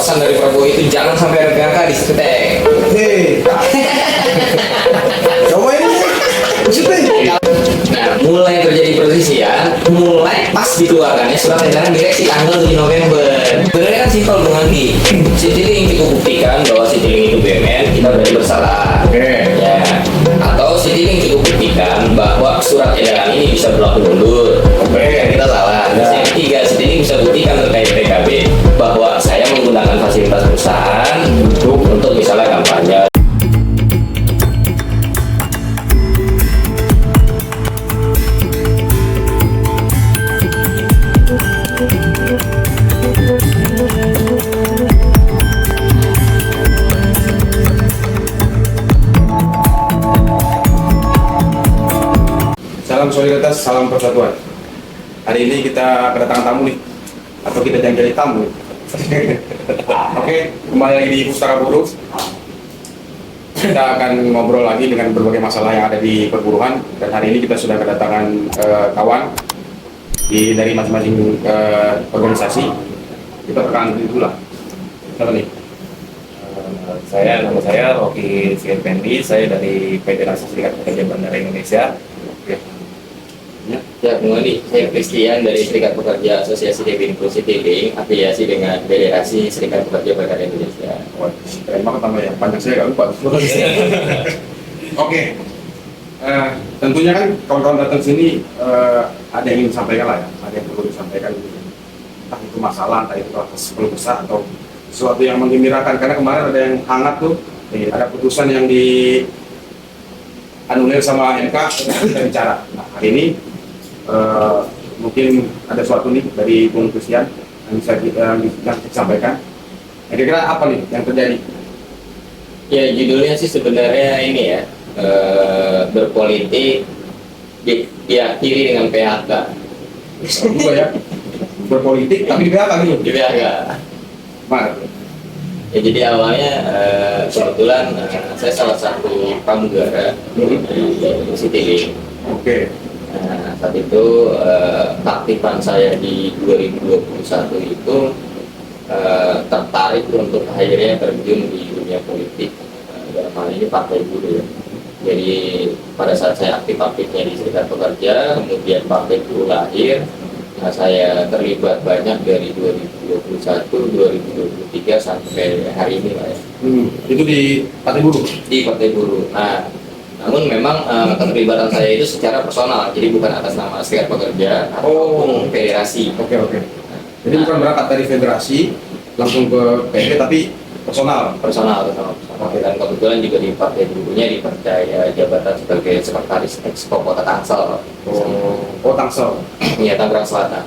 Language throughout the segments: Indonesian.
pesan dari Prabowo itu jangan sampai ada PHK di situ teh. Coba ini maksudnya. Nah, mulai terjadi perselisihan, mulai pas dikeluarkannya surat edaran direksi tanggal 7 November. Sebenarnya kan simpel Bung Andi. Citiling cukup buktikan bahwa Citiling itu BUMN, kita berarti bersalah. Ya. Atau Citiling cukup buktikan bahwa surat edaran ini bisa berlaku mundur. Kita salah. Terus yang ketiga, Citiling bisa buktikan terkait PKB bahwa saya menggunakan fasilitas perusahaan untuk misalnya kampanye. Salam solidaritas, salam persatuan. Hari ini kita kedatangan tamu nih, atau kita jangan jadi tamu. Oke, kembali lagi di Pustaka Buruh. Kita akan ngobrol lagi dengan berbagai masalah yang ada di perburuhan. Dan hari ini kita sudah kedatangan kawan dari masing-masing organisasi. Kita perkenalkan dulu lah. Siapa nih? Nama saya Rocky Sirpendi, saya dari Federasi Serikat Pekerja Bandara Indonesia. Ya, Bung Andi, saya Christian dari Serikat Pekerja Asosiasi Dewi Inklusi Tiling, afiliasi dengan Federasi Serikat Pekerja Bandara Indonesia. Wah, keren banget namanya. Panjang saya gak lupa. Oke. Tentunya kan kawan-kawan datang sini ada yang ingin disampaikan lah ya, ada yang perlu disampaikan gitu. Entah itu masalah, entah itu atas keluh kesah atau sesuatu yang menggembirakan. Karena kemarin ada yang hangat tuh, ada putusan yang di anulir sama MK, kita bicara. Nah, hari ini mungkin ada sesuatu nih dari Bung Christian yang bisa kita sampaikan. Kira-kira apa nih yang terjadi? Ya, judulnya sih sebenarnya ini ya, berpolitik diakhiri dengan PHK. Juga ya, berpolitik tapi di PHK gitu. Di PHK. Mana? Ya, jadi awalnya kebetulan saya salah satu pramugara di Citiling. Oke. Nah, saat itu keaktifan saya di 2021 itu tertarik untuk akhirnya terjun di dunia politik, dalam hal ini Partai Buruh. Jadi pada saat saya aktif-aktifnya di Serikat Pekerja, kemudian Partai Buruh lahir. Nah, saya terlibat banyak dari 2021, 2023 sampai hari ini lah ya. Itu di Partai Buruh? Di Partai Buruh. Nah, namun memang keterlibatan saya itu secara personal, jadi bukan atas nama Serikat Pekerja atau federasi. Oke. Jadi bukan berangkat dari federasi langsung ke PP tapi personal. Oke. Dan kebetulan juga di Partai Buruhnya dipercaya jabatan sebagai sekretaris Expo Kota Tangsel. Tangsel. Iya, Tangerang Selatan.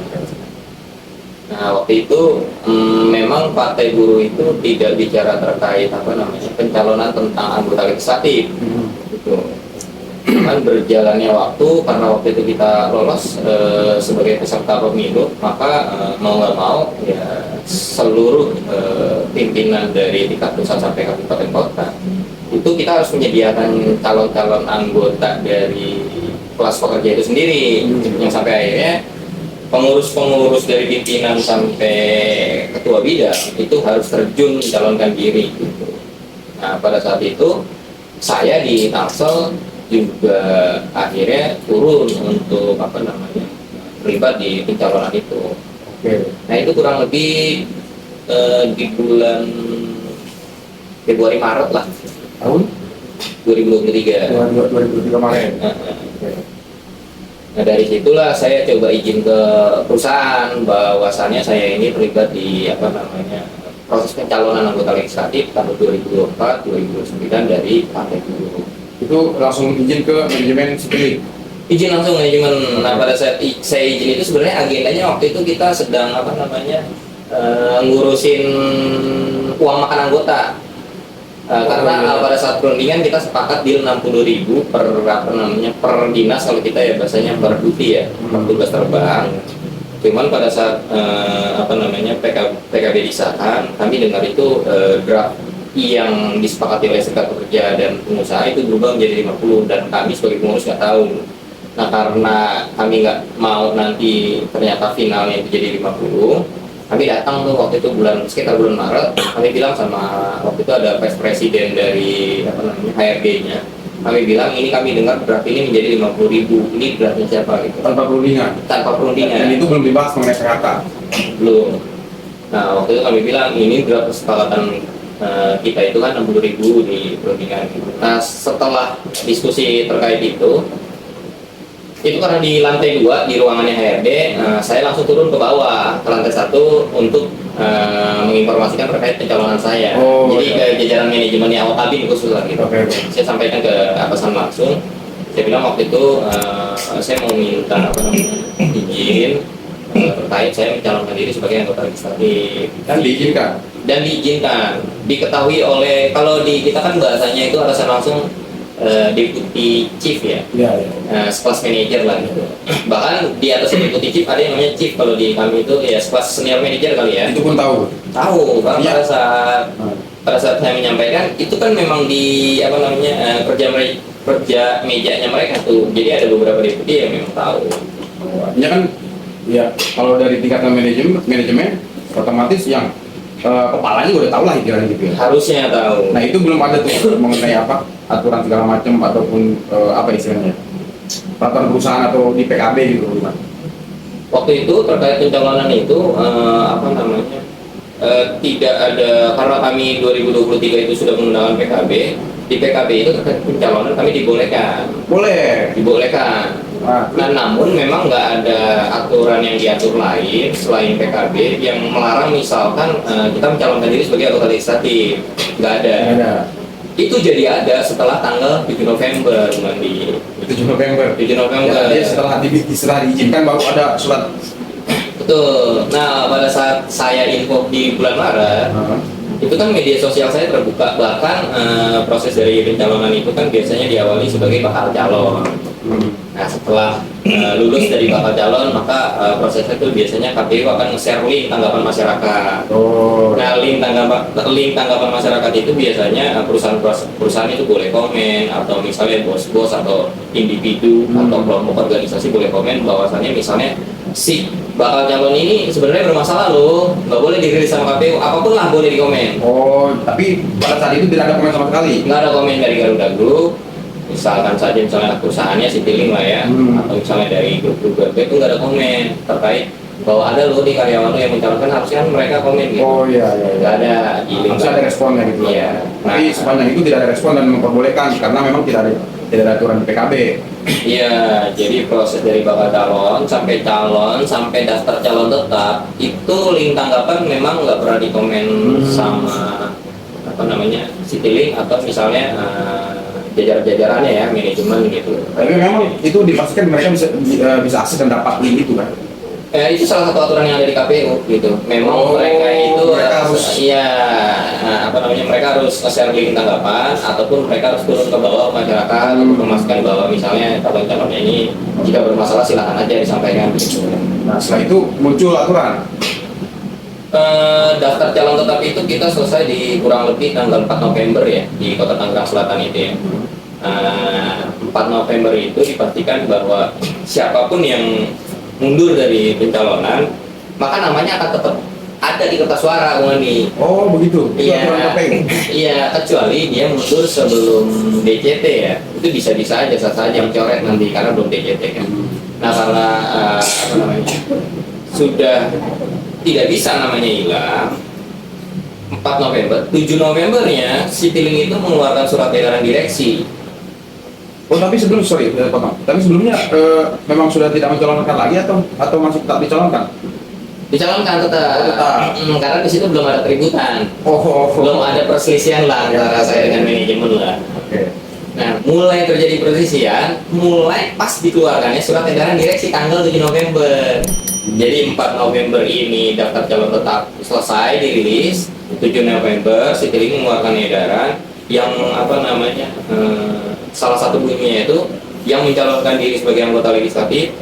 Nah, waktu itu memang Partai Buruh itu tidak bicara terkait pencalonan tentang anggota legislatif. Gitu. Kan berjalannya waktu, karena waktu itu kita lolos sebagai peserta pemilu, maka mau nggak mau ya seluruh pimpinan dari tingkat pusat sampai kabupaten kota itu kita harus menyediakan calon-calon anggota dari kelas pekerja itu sendiri, yang sampai akhirnya pengurus-pengurus dari pimpinan sampai ketua bidang itu harus terjun mencalonkan diri gitu. Nah, pada saat itu saya di Tangsel juga akhirnya turun untuk terlibat di pencalonan itu. Oke. Nah, itu kurang lebih di bulan Februari Maret lah Tahun 2023. 2023 kemarin. Nah, dari situlah saya coba izin ke perusahaan bahwasannya saya ini terlibat di proses pencalonan anggota legislatif tahun 2024, 2029 dari Partai Buruh. Itu langsung izin ke manajemen Citiling. Izin langsung manajemen. Nah, pada saat saya izin itu sebenarnya agendanya waktu itu kita sedang ngurusin uang makan anggota. Karena pada saat perundingan kita sepakat deal 60.000 per dinas, kalau kita ya bahasanya per duty ya, per tugas terbang. Cuman pada saat PKB disahkan, kami dengar itu draft yang disepakati oleh Serikat Pekerja dan pengusaha itu berubah menjadi 50, dan kami sebagai pengurus nggak tahu. Nah, karena kami nggak mau nanti ternyata finalnya itu jadi 50, kami datang tuh waktu itu sekitar bulan Maret, kami bilang sama waktu itu ada vice presiden dari apa namanya HRD-nya, kami bilang ini kami dengar draft ini menjadi 50.000, ini draftnya siapa gitu, Tanpa perundingan. tanpa perundingan. Dan itu belum dibahas mengenai PHK. Belum. Nah waktu itu kami bilang ini draft kesepakatan kita itu kan 60.000 di perundingan. Nah setelah diskusi terkait itu karena di lantai 2 di ruangannya HRD, saya langsung turun ke bawah ke lantai 1 untuk menginformasikan terkait pencalonan saya. Oh, Jadi iya. ke jajaran manajemennya awak kabin khusus lah gitu. Oke. Saya sampaikan ke atasan langsung. Saya bilang waktu itu saya mau minta apa namanya izin terkait saya mencalonkan diri sebagai anggota legislatif. Dan diizinkan. Dan diizinkan, diketahui oleh, kalau di kita kan bahasanya itu atasan langsung deputy chief ya, Iya, iya. sekelas manajer lah gitu. Bahkan di atas deputy chief ada yang namanya chief, kalau di kami itu ya sekelas senior manager kali ya. Itu pun tahu. Tahu, karena Iya. pada saat saya menyampaikan itu kan memang di apa namanya kerja mejanya mereka tuh. Jadi ada beberapa deputy yang memang tahu. Artinya kan, ya kalau dari tingkatan manajemen otomatis yang kepalanya udah tahu lah kira gitu ya. Harusnya tahu. Nah itu belum ada tuh mengenai apa aturan segala macam ataupun apa istilahnya peraturan perusahaan atau di PKB gitu bukan? Waktu itu terkait pencalonan itu apa namanya tidak ada, karena kami 2023 itu sudah menggunakan PKB. Di PKB itu terkait pencalonan kami dibolehkan. Nah, Nah, namun memang nggak ada aturan yang diatur lain selain PKB yang melarang misalkan kita mencalonkan diri sebagai anggota legislatif, nggak ada. ada Itu jadi ada setelah tanggal 7 November nanti. 7 November. 7 November. Ya, dia setelah diizinkan baru ada surat. Betul. Nah, pada saat saya info di bulan Maret, itu kan media sosial saya terbuka. Bahkan proses dari pencalonan itu kan biasanya diawali sebagai bakal calon. Nah, setelah lulus dari bakal calon, maka prosesnya itu biasanya KPU akan nge-share link tanggapan masyarakat. Oh. Nah, link tanggapan masyarakat itu biasanya perusahaan itu boleh komen, atau misalnya bos-bos atau individu atau kelompok organisasi boleh komen bahwasannya misalnya si bakal calon ini sebenarnya bermasalah loh, nggak boleh dirilis sama KPU, apapun lah boleh dikomen. Oh, tapi pada saat itu tidak ada komen sama sekali. Nggak ada komen dari Garuda Group, misalkan saja misalnya perusahaannya Citylink lah ya, atau misalnya dari grup-grup Garuda itu nggak ada komen terkait bahwa ada loh di karyawan lo yang mencalonkan, harusnya kan mereka komen gitu. Oh iya, iya, iya. Nggak ada di link. Harus ada responnya gitu. Iya. Tapi sepanjang itu tidak ada respon dan memperbolehkan karena memang tidak ada aturan di PKB. Iya, jadi proses dari bakal calon sampai daftar calon tetap itu link tanggapan memang nggak pernah dikomen sama apa namanya Citylink atau misalnya jajaran-jajarannya ya, manajemen gitu. Tapi memang itu dipastikan mereka bisa akses dan dapat link itu kan. Itu salah satu aturan yang ada di KPU gitu. Memang mereka itu harus apa namanya, mereka harus share link tanggapan ataupun mereka harus turun ke bawah masyarakat untuk memastikan bahwa misalnya calon-calonnya ini jika bermasalah silakan aja disampaikan gitu. Nah, setelah itu muncul aturan. Daftar calon tetap itu kita selesai di kurang lebih tanggal 4 November ya di Kota Tangerang Selatan itu ya. 4 November itu dipastikan bahwa siapapun yang mundur dari pencalonan maka namanya akan tetap ada di kertas suara, Bung Andi. Oh begitu. Itu Iya, aturan KPU. iya, kecuali dia mundur sebelum DCT ya, itu bisa aja saja mencoret nanti karena belum DCT kan. Nah karena apa namanya sudah tidak bisa namanya hilang, 4 November, 7 Novembernya Citylink itu mengeluarkan surat edaran direksi. Oh tapi tapi sebelumnya memang sudah tidak mencalonkan lagi atau masih tetap dicalonkan? Dicalonkan tetap, Oh, tetap. Karena di situ belum ada keributan, Oh. belum ada perselisihan lah antara saya dengan manajemen lah. Oke. Nah, mulai terjadi perselisihan, mulai pas dikeluarkannya surat edaran direksi tanggal 7 November. Jadi 4 November ini daftar calon tetap selesai dirilis, 7 November Citylink mengeluarkan edaran yang apa namanya salah satu bunyinya itu yang mencalonkan diri sebagai anggota legislatif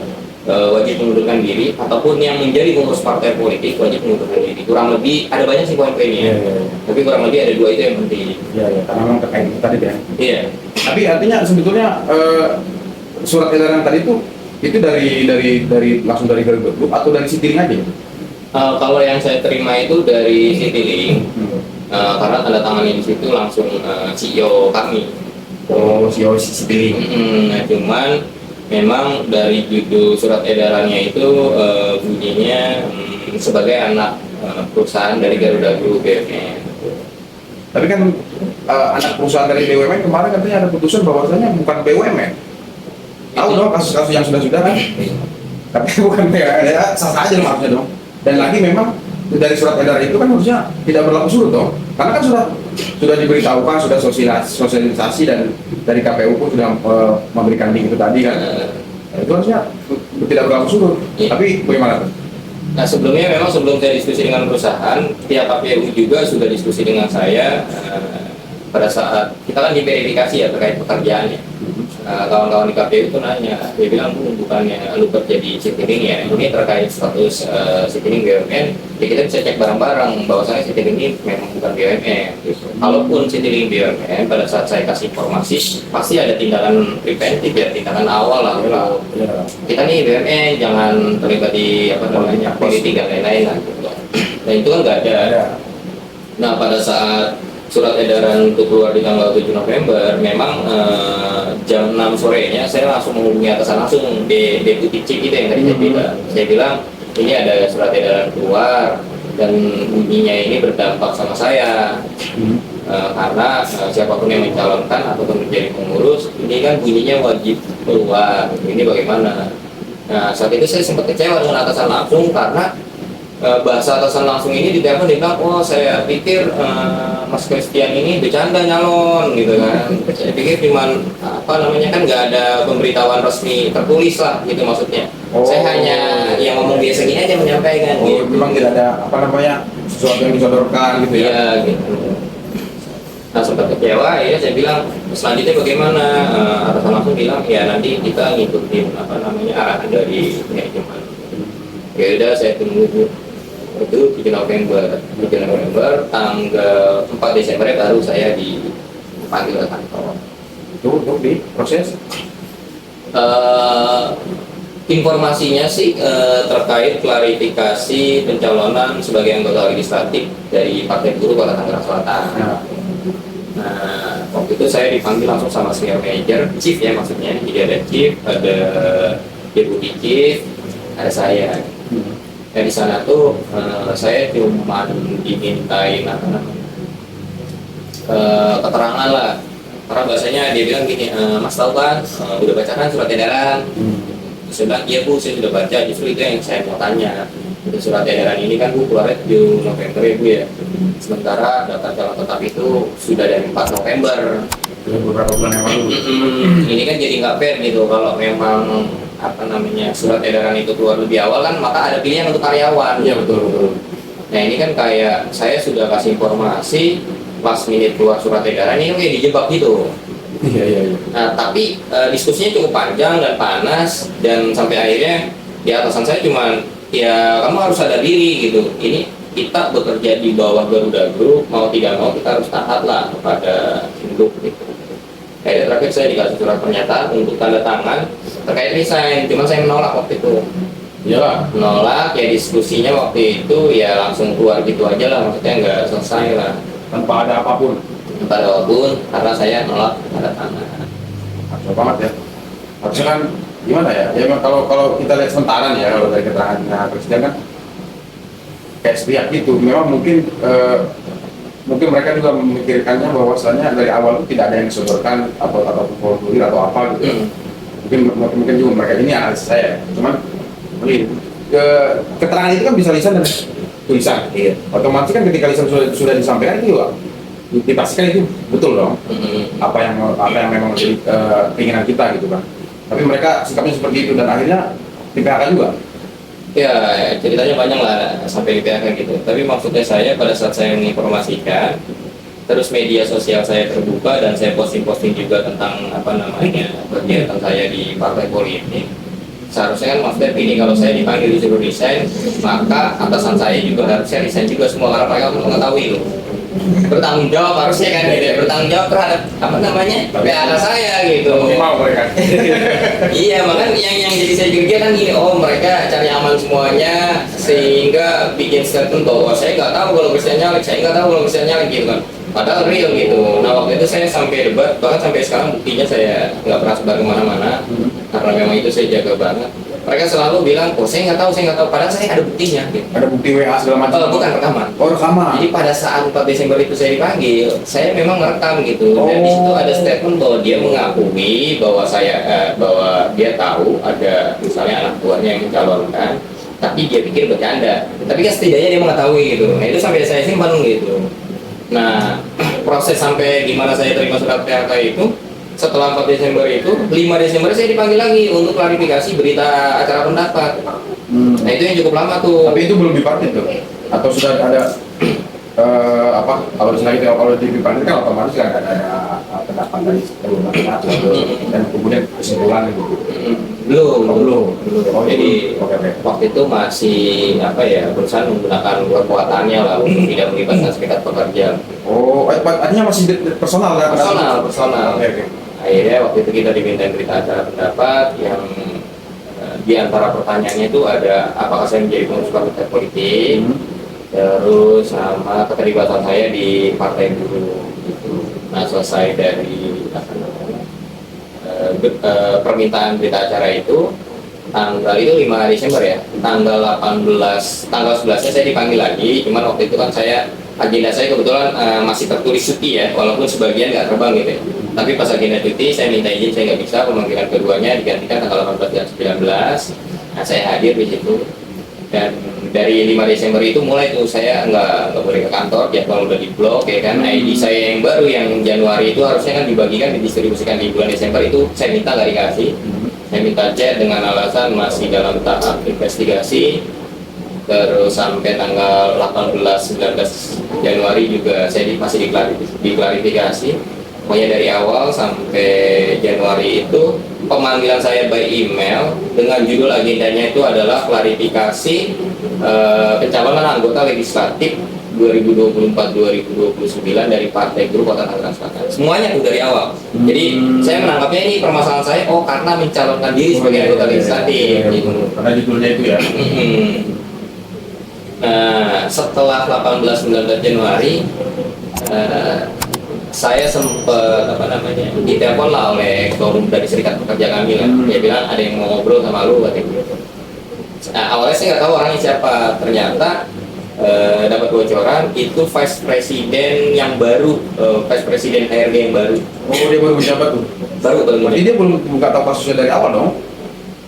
wajib mengundurkan diri, ataupun yang menjadi pengurus partai politik wajib mengundurkan diri. Kurang lebih ada banyak sih poin-poinnya, tapi kurang lebih ada 2 itu yang penting. Iya, karena memang terkait itu tadi ya. Iya. Tapi artinya sebetulnya surat edaran tadi itu dari langsung dari Garuda Group atau dari Citylink aja? Kalau yang saya terima itu dari Citylink, karena tanda tangannya di situ langsung CEO kami. Oh, CEO Citylink. Nah, cuman memang dari judul surat edarannya itu bunyinya sebagai anak perusahaan dari Garuda Group BUMN. Tapi kan anak perusahaan dari BUMN kemarin katanya ada putusan bahwasanya bukan BUMN. Tahu dong kasus-kasus yang sudah-sudah kan? Tapi bukan BUMN, ya sah-sah aja dong harusnya dong. Dan lagi memang dari surat edaran itu kan harusnya tidak berlaku surut dong. Karena kan sudah diberitahukan, sudah sosialisasi dan dari KPU pun sudah memberikan link itu tadi kan. Nah, itu harusnya tidak berlaku surut. Iya. Tapi bagaimana tuh? Nah, sebelumnya memang sebelum saya diskusi dengan perusahaan, pihak KPU juga sudah diskusi dengan saya pada saat kita kan diverifikasi ya terkait pekerjaannya. Kawan-kawan di KPU itu nanya, dia bilang bukannya lu kerja di Citylink ya, ini terkait status Citylink BUMN, ya kita bisa cek bareng-bareng bahwasanya Citylink ini memang bukan BUMN. Gitu. Kalaupun Citylink BUMN, pada saat saya kasih informasi, pasti ada tindakan preventif ya, tindakan awal lah. Kita nih BUMN jangan terlibat di apa namanya politik dan lain-lain lah. Gitu. Nah itu kan nggak ada. Nah pada saat surat edaran itu keluar di tanggal 7 November, memang jam 6 sorenya saya langsung menghubungi atasan langsung di Deputi Chief itu yang tadi saya bilang. Saya bilang ini ada surat edaran keluar dan bunyinya ini berdampak sama saya. Karena siapapun yang mencalonkan ataupun menjadi pengurus, ini kan bunyinya wajib keluar. Ini bagaimana? Nah saat itu saya sempat kecewa dengan atasan langsung karena bahasa atasan langsung ini di telepon dia bilang, oh saya pikir Mas Christian ini bercanda nyalon gitu kan. Saya pikir cuman apa namanya kan nggak ada pemberitahuan resmi tertulis lah gitu maksudnya. Saya hanya yang ngomong biasa gini aja menyampaikan. Oh, gitu. memang tidak ada apa namanya sesuatu yang disodorkan gitu ya? Iya gitu. Nah sempat kecewa ya saya bilang selanjutnya bagaimana, atasan langsung bilang ya nanti kita ngikutin apa namanya arahan dari manajemen. Ya udah saya tunggu itu 7 November tanggal 4 Desember baru saya dipanggil ke kantor. Itu untuk diproses. Informasinya sih terkait klarifikasi pencalonan sebagai anggota legislatif dari Partai Buruh Kota Tangerang Selatan. Nah, waktu itu saya dipanggil langsung sama senior manager, chief ya maksudnya. Jadi ada chief, ada deputy chief, ada saya. Ya di sana tuh saya cuma dimintain apa namanya keterangan lah, karena bahasanya dia bilang gini, Mas tahu kan udah baca kan surat edaran? Saya bilang iya Bu, saya sudah baca, justru itu yang saya mau tanya. Itu surat edaran ini kan Bu keluarnya 7 November ya Bu ya, sementara daftar calon tetap itu sudah dari 4 November. Sudah beberapa bulan yang lalu. Ini kan jadi nggak fair gitu kalau memang apa namanya surat edaran itu keluar lebih awal kan maka ada pilihan untuk karyawan. Iya betul. Nah ini kan kayak saya sudah kasih informasi last minute keluar surat edaran ini kayak dijebak gitu. Iya. Nah tapi diskusinya cukup panjang dan panas dan sampai akhirnya di atasan saya cuman ya kamu harus sadar diri gitu. Ini kita bekerja di bawah Garuda Group, mau tidak mau kita harus taat lah kepada induk gitu. Kayak terakhir saya dikasih surat pernyataan untuk tanda tangan terkait resign, cuma saya menolak waktu itu. Iyalah. Menolak ya diskusinya waktu itu ya langsung keluar gitu aja lah, maksudnya nggak selesai lah Tanpa ada apapun. pada apapun karena saya nolak tanda tangan. Harus banget ya. Harusnya kan gimana ya? Ya memang kalau kita lihat sementara nih ya kalau dari keterangannya Presiden kan kayak sepihak gitu. Memang mungkin mereka juga memikirkannya bahwasanya dari awal itu tidak ada yang disodorkan atau formulir atau apa gitu. Mungkin juga mereka ini analisa saya. Cuman keterangan itu kan bisa lisan dan tulisan. Iya. Otomatis kan ketika lisan sudah disampaikan itu juga dipastikan itu betul dong. Apa yang memang menjadi keinginan kita gitu kan. Tapi mereka sikapnya seperti itu dan akhirnya di PHK juga. Ya ceritanya banyak lah sampai di PHK gitu. Tapi maksudnya saya pada saat saya menginformasikan, terus media sosial saya terbuka dan saya posting juga tentang apa namanya kegiatan saya di partai politik. Seharusnya kan maksudnya ini kalau saya dipanggil disuruh resign, maka atasan saya juga harusnya resign juga semua karena mereka harus mengetahui loh. bertanggung jawab harusnya kan gitu ya, bertanggung jawab terhadap apa namanya PHK saya gitu. Mau mereka. Iya, makanya yang jadi saya curiga kan gini, oh mereka cari aman semuanya sehingga bikin statement bahwa saya nggak tahu kalau bisa nyalek, saya nggak tahu kalau bisa nyalek gitu kan. Padahal real gitu. Nah waktu itu saya sampai debat, bahkan sampai sekarang buktinya saya nggak pernah sebar kemana-mana karena memang itu saya jaga banget. Mereka selalu bilang, oh saya nggak tahu, padahal saya ada buktinya gitu. Ada bukti WA segala macam. Bukan rekaman. Oh, rekaman. Jadi pada saat 4 Desember itu saya dipanggil, saya memang merekam gitu. Dan di situ ada statement bahwa dia mengakui bahwa bahwa dia tahu ada misalnya anak buahnya yang mencalonkan, tapi dia pikir bercanda. Tapi kan setidaknya dia mengetahui gitu. Nah itu sampai saya simpan gitu. Nah proses sampai gimana saya terima surat PHK itu, setelah 4 Desember itu, 5 Desember saya dipanggil lagi untuk klarifikasi berita acara pendapat. Nah itu yang cukup lama tuh. Tapi itu belum bipartit tuh? Atau sudah ada apa? Kalau misalnya kita kalau di bipartit kan otomatis kan ada pendapat dari sebelum dan kemudian kesimpulan gitu. Belum. Jadi waktu itu masih apa ya, berusaha menggunakan kekuatannya lah untuk tidak melibatkan serikat pekerja. Oh, artinya masih personal kan? Personal. Oke. Akhirnya waktu itu kita dimintain berita acara pendapat yang di antara pertanyaannya itu ada apakah saya menjadi pengurus partai politik, terus sama keterlibatan saya di partai buruh gitu. Nah selesai dari apa namanya, permintaan berita acara itu tanggal itu 5 Desember ya, tanggal 11 nya saya dipanggil lagi. Cuman waktu itu kan agenda saya kebetulan masih tertulis cuti ya, walaupun sebagian nggak terbang gitu ya. Tapi pas agenda cuti saya minta izin, saya nggak bisa, pemanggilan keduanya digantikan tanggal 18 dan 19. Nah saya hadir di situ. Dan dari 5 Desember itu mulai tuh saya nggak boleh ke kantor, jadwal udah diblok ya kan. ID saya yang baru yang Januari itu harusnya kan dibagikan, didistribusikan di bulan Desember itu saya minta nggak dikasih. Saya minta chat dengan alasan masih dalam tahap investigasi. Terus sampai tanggal 18-19 Januari juga saya masih diklarifikasi. Pokoknya dari awal sampai Januari itu pemanggilan saya by email dengan judul agendanya itu adalah klarifikasi pencalonan anggota legislatif 2024-2029 dari Partai Buruh Kota Tangerang Selatan. Semuanya tuh dari awal. Jadi saya menangkapnya ini permasalahan saya, karena mencalonkan diri sebagai anggota legislatif. Gitu. Karena judulnya itu ya. Nah, setelah 18-19 Januari, saya sempat ditelepon lah oleh forum dari serikat pekerja kami lah. Dia bilang ada yang mau ngobrol sama lu katanya. Nah, awalnya saya nggak tahu orangnya siapa. Ternyata dapat bocoran itu vice presiden yang baru, vice presiden HRD yang baru. Oh, dia baru menjabat tuh. Baru. Berarti dia belum buka tahu kasusnya dari awal dong.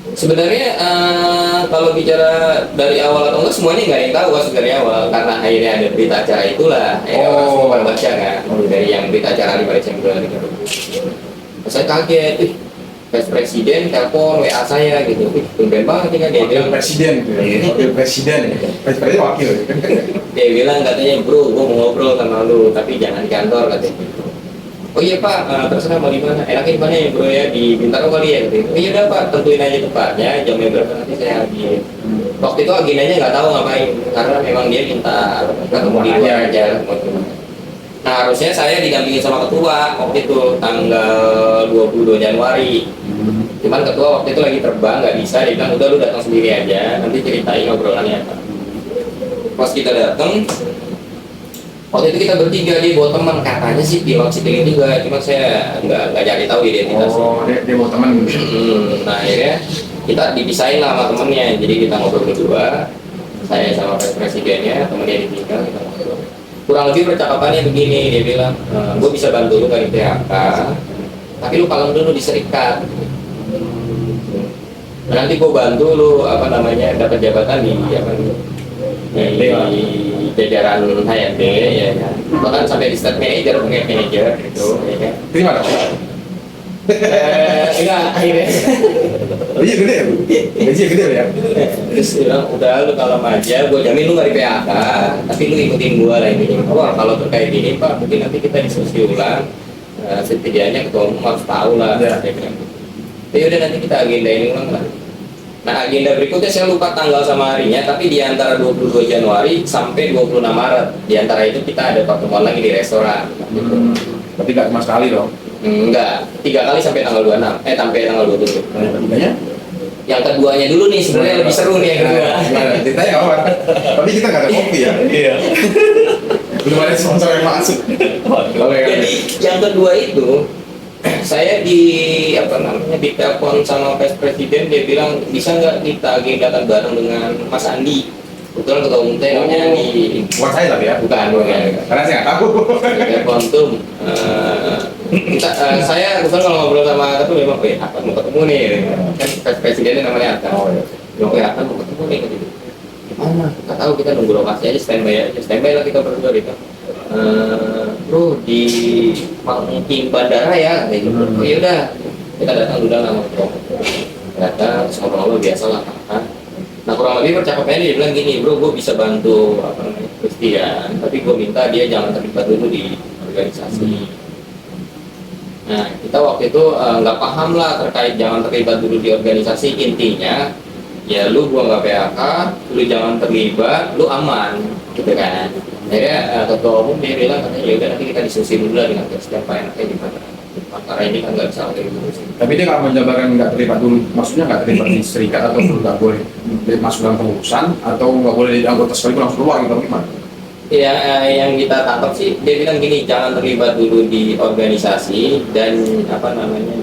Sebenarnya kalau bicara dari awal atau enggak, semuanya nggak ada yang tahu kasus dari awal, karena akhirnya ada berita acara itulah orang semua pada baca kan, dari yang berita acara 5 Desember gitu. Saya kaget, vice presiden telepon WA saya gitu, tumben banget kan. Dia bilang presiden vice presiden wakil. Dia bilang katanya, bro, gua mau ngobrol sama lu tapi jangan di kantor katanya. Oh iya Pak, terserah mau di mana? Enaknya di mana ya bro ya, di Bintaro kali ya gitu. Oh iya udah Pak, tentuin aja tempatnya, jamnya berapa nanti saya hadir. Waktu itu agendanya nggak tahu ngapain, karena memang dia minta ketemu di luar aja. Nah harusnya saya didampingin sama ketua waktu itu tanggal 22 Januari. Cuman ketua waktu itu lagi terbang, nggak bisa. Dia bilang udah lu datang sendiri aja, nanti ceritain obrolannya apa. Pas kita datang, waktu itu kita bertiga, dia bawa teman, katanya sih di Laut Citilink juga, cuma saya nggak cari tahu identitasnya. Oh, dia bawa teman. Nah akhirnya kita dipisahin lah sama temennya, jadi kita ngobrol berdua, saya sama vice presidennya, temennya ditinggal, kita ngobrol. Kurang lebih percakapannya begini, dia bilang, gue bisa bantu lu dari PHK, tapi lu kalem dulu di serikat. Nanti gue bantu lu dapat jabatan di jajaran HRD ya kan, bahkan sampai di state manager, pengen manager gitu ya kan. Terima kasih. Enggak, akhirnya Iya gede ya? Gaji gede ya? terus bilang udah lu kalau aja, gue jamin lu nggak di PHK, tapi lu ikutin gue lah ini. Kalau terkait ini Pak, mungkin nanti kita diskusi ulang, setidaknya ketua umum harus tahu lah. Ya udah nanti kita agendain ulang lah. Nah, agenda berikutnya saya lupa tanggal sama harinya, tapi di antara 22 Januari sampai 26 Maret. Di antara itu kita ada pertemuan lagi di restoran. Gitu. Berarti nggak cuma sekali dong. Enggak, 3 kali sampai tanggal 26, sampai tanggal 27. Nah, yang ketiganya? Yang keduanya dulu nih, sebenarnya lebih seru nih yang kedua. Nah, ceritanya apa? Tapi kita nggak ada kopi ya. Iya. Belum ada sponsor yang masuk. Oke. Jadi yang kedua itu saya ditelepon sama Vice Presiden, dia bilang bisa nggak kita agendakan bareng dengan Mas Andi. Kebetulan ketua umum saya namanya Andi. Bukan saya tapi ya. Bukan. Karena saya nggak tahu. Telepon tuh, saya kebetulan kalau ngobrol sama Atta tuh memang, apa mau ketemu nih, kan Vice Presidennya namanya Atta. Oh iya. Bilang, Atta mau ketemu nih gitu. Gimana? Nggak tahu, kita nunggu lokasi aja, standby lah kita berdua gitu. Bro di Pangking Bandara ya, kayak gitu. Oh yaudah, kita datang udah nggak ngobrol. Datang ngobrol biasa lah kan. Nah kurang lebih percakapannya dia bilang gini, bro gue bisa bantu Christian, tapi gue minta dia jangan terlibat dulu di organisasi. Nah kita waktu itu nggak paham lah terkait jangan terlibat dulu di organisasi. Intinya ya lu gua nggak PHK, lu jangan terlibat, lu aman gitu kan. Akhirnya ketua umum dia bilang katanya ya udah nanti kita diskusi dulu lah dengan Christian apa enaknya gimana. Karena ini kan nggak bisa kayak gitu sih. Tapi dia nggak menjabarkan nggak terlibat dulu, maksudnya nggak terlibat di serikat atau nggak boleh masuk dalam pengurusan atau nggak boleh jadi anggota sekalipun langsung keluar gitu gimana? Ya, yang kita tangkap sih dia bilang gini, jangan terlibat dulu di organisasi dan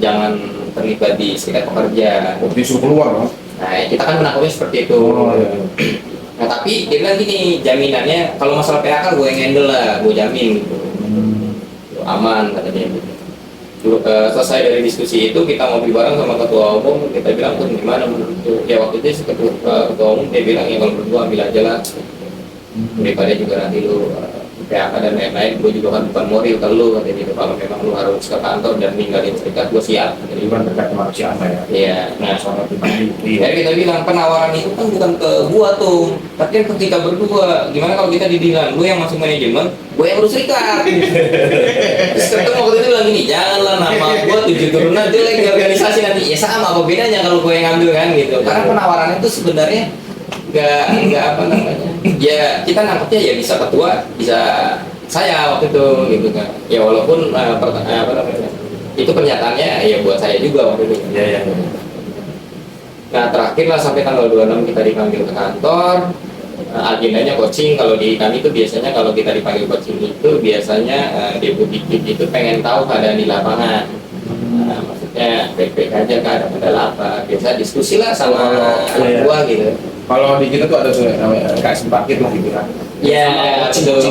jangan terlibat di serikat pekerja. Oh, disuruh keluar dong? Nah, kita kan menangkapnya seperti itu. Oh, iya. Nah, tapi dia bilang gini, jaminannya kalau masalah PHK gue yang handle lah, gue jamin gitu. Aman katanya gitu. Selesai dari diskusi itu kita ngobrol bareng sama ketua umum, kita bilang tuh gimana menurut itu. Ya waktu itu ketua umum dia bilang ya kalau menurut gue ambil aja lah, daripada juga nanti lu PHK dan lain-lain. Gue juga kan bukan moral ke lu katanya gitu. Kalau memang lu harus ke kantor dan ninggalin serikat, gue siap. Jadi bukan terkait kemanusiaan ya? Iya. Nah soal pribadi. jadi kita bilang penawaran itu kan bukan ke gua tuh, tapi kan ketika berdua. Gimana kalau kita dibilang gue yang masuk manajemen, gue yang urus serikat. Terus ketemu waktu itu bilang gini, janganlah nama gua 7 turunan jelek di organisasi nanti. Ya sama, apa bedanya kalau gue yang ambil kan gitu. Karena penawaran itu sebenarnya nggak apa namanya. Ya kita nangkepnya ya bisa ketua, bisa saya waktu itu gitu kan. Ya walaupun itu pernyataannya ya buat saya juga waktu itu. Iya. Nah terakhir lah sampai tanggal 26 kita dipanggil ke kantor. Agendanya coaching. Kalau di kami itu biasanya kalau kita dipanggil coaching itu biasanya deputi itu pengen tahu keadaan di lapangan. Maksudnya baik-baik aja kan, ada kendala apa. Biasa diskusi lah sama anak buah gitu. Kalau di kita tuh ada namanya KS parkir lah gitu kan. Iya betul.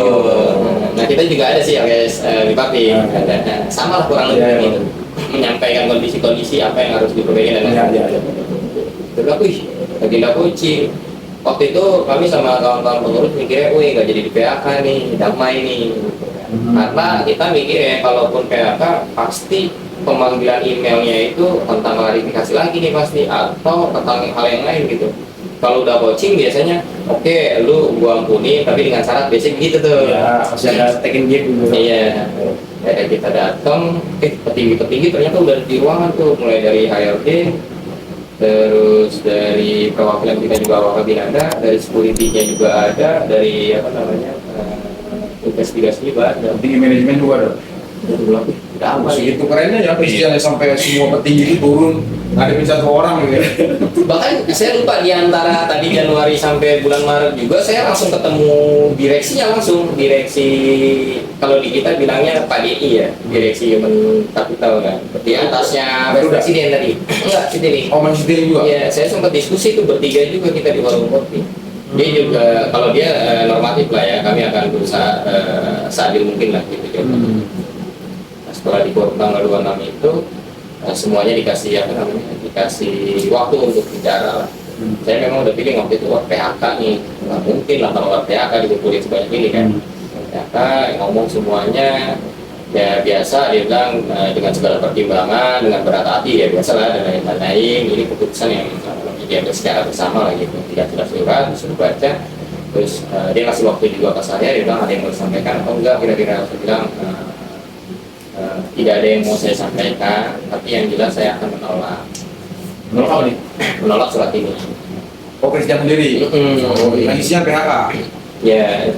Nah kita juga ada sih guys di Papi. Sama lah kurang lebih gitu. Menyampaikan kondisi-kondisi apa yang harus diperbaiki dan lain-lain. Terus wih agenda coaching. Waktu itu kami sama kawan-kawan pengurus mikirnya, wih nggak jadi di PHK nih, damai nih. Karena kita mikirnya kalaupun PHK pasti pemanggilan emailnya itu tentang klarifikasi lagi nih pasti, atau tentang hal yang lain gitu. Kalau udah coaching biasanya, oke, lu gua ampuni tapi dengan syarat biasanya begitu tuh. Ya, masih ada taking give gitu. Iya. Kayak kita datang, petinggi-petinggi ternyata udah di ruangan tuh, mulai dari HRD, terus dari perwakilan kita juga Wakabinanda, dari security-nya juga ada, dari investigasi juga ada. Di manajemen juga ada. Udah apa sih? Segitu kerennya ya Christian sampai semua petinggi itu turun ngadepin satu orang gitu ya. Bahkan saya lupa di antara tadi Januari sampai bulan Maret juga saya langsung ketemu direksinya, langsung direksi, kalau di kita bilangnya Pak DI ya, direksi human capital kan, di atasnya presiden tadi. Enggak, sendiri. Oh masih sendiri juga? Iya, saya sempat diskusi tuh bertiga juga kita di warung kopi. Dia juga, kalau dia normatif lah ya, kami akan berusaha seadil mungkin lah gitu. Nah, setelah di tanggal 26 itu semuanya dikasih dikasih waktu untuk bicara lah. Saya memang udah pilih waktu itu PHK nih, nggak mungkin lah kalau PHK dikumpulin sebanyak ini kan. PHK ngomong semuanya ya biasa, dia bilang dengan segala pertimbangan, dengan berat hati ya biasa lah, dan lain-lain. Ini keputusan yang diambil secara bersama lah gitu, tidak surat disuruh baca. Terus dia ngasih waktu juga ke saya, dia bilang ada yang mau disampaikan atau enggak, kira-kira saya bilang tidak ada yang mau saya sampaikan, tapi yang jelas saya akan menolak. Menolak apa nih? menolak surat ini. Oh, Christian sendiri. Oh, yang isinya PHK. Ya,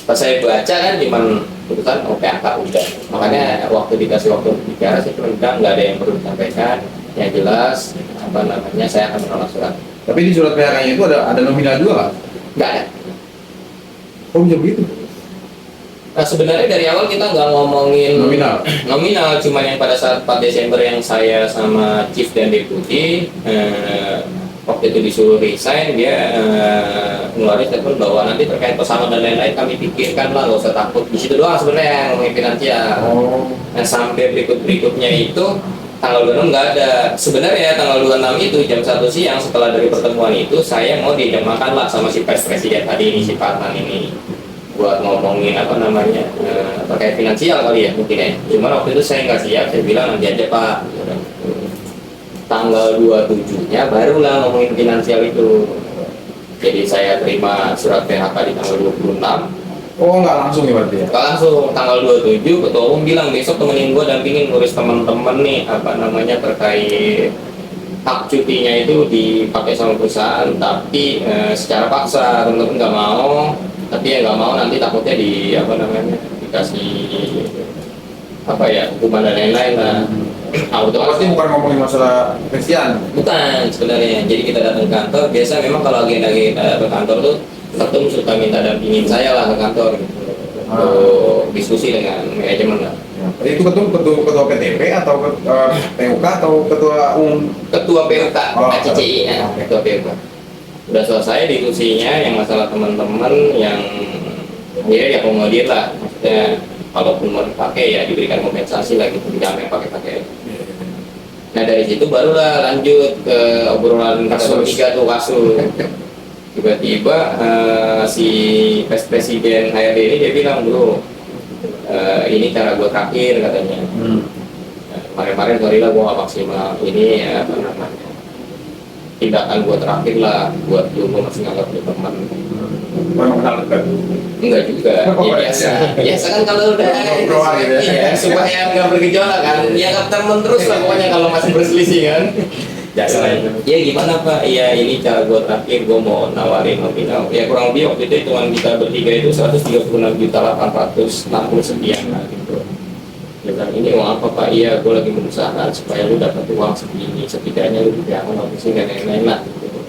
pas saya baca kan cuman putusan PHK udah. Makanya waktu dikasih waktu bicara saya cuma bilang nggak ada yang perlu disampaikan. Yang jelas apa namanya saya akan menolak surat. Tapi di surat PHK-nya itu ada nominal juga nggak? Nggak ada. Oh, bisa begitu? Nah, sebenarnya dari awal kita nggak ngomongin Nominal. cuman yang pada saat 4 Desember yang saya sama Chief dan Deputi waktu itu disuruh resign, dia ngeluarin statement bahwa nanti terkait pesangon dan lain-lain kami pikirkan lah, nggak usah takut. Di situ doang sebenarnya ngomongin finansial. Oh. Nah, sampai berikutnya itu tanggal 26 nggak ada. Sebenarnya tanggal 26 itu jam 1 siang setelah dari pertemuan itu saya mau diajak makan lah sama si Vice Presiden tadi ini, si Patan ini, buat ngomongin apa namanya terkait finansial kali ya mungkin ya. Cuma waktu itu saya nggak siap, saya bilang nanti aja Pak. Tanggal 27-nya barulah ngomongin finansial itu. Jadi saya terima surat PHK di tanggal 26. Oh, nggak langsung ya berarti ya? Nggak langsung, tanggal 27 ketua umum bilang besok temenin gue dampingin ngurus teman-teman nih apa namanya terkait hak cutinya itu dipakai sama perusahaan, tapi secara paksa. Teman-teman nggak mau, tapi ya nggak mau nanti takutnya di apa namanya dikasih apa ya hukuman dan lain-lain lah. Pasti bukan ngomongin masalah Christian. Bukan sebenarnya. Jadi kita datang ke kantor, biasa memang kalau agenda kita ke kantor tuh ketum suka minta dampingin saya lah ke kantor gitu. Untuk diskusi dengan manajemen lah. Itu ketua PTP atau PUK atau ketua umum? Ketua PUK, KCCI ya, Oke. ketua PUK. Udah selesai diskusinya yang masalah teman-teman yang ya akomodir lah. Maksudnya kalaupun mau dipakai ya diberikan kompensasi lah gitu, jangan yang pakai-pakai. Nah dari situ barulah lanjut ke obrolan Kasus. ketiga tuh kasus. Tiba-tiba si Vice Presiden HRD ini dia bilang, bro, ini cara gue terakhir katanya. Kemarin-kemarin sorry lah gue gak maksimal, ini apa namanya tindakan gue terakhir lah buat lu, gue masih nganggap lu teman. Memang kenal dekat. Enggak juga, Oh, ya biasa. Biasa kan kalau udah Ngobrol gitu ya. iya, supaya nggak bergejolak kan. Ya temen terus lah pokoknya kalau masih berselisih kan. Biasa lah itu. Ya gimana Pak? Iya ini cara gue terakhir, gue mau nawarin nominal. Ya kurang lebih waktu itu hitungan kita bertiga itu 136.860 sekian lah gitu. Dia bilang, ini uang apa Pak? Iya gue lagi berusaha supaya lu dapat uang segini, setidaknya lu jangan ngabisin dan lain-lain lah gitu.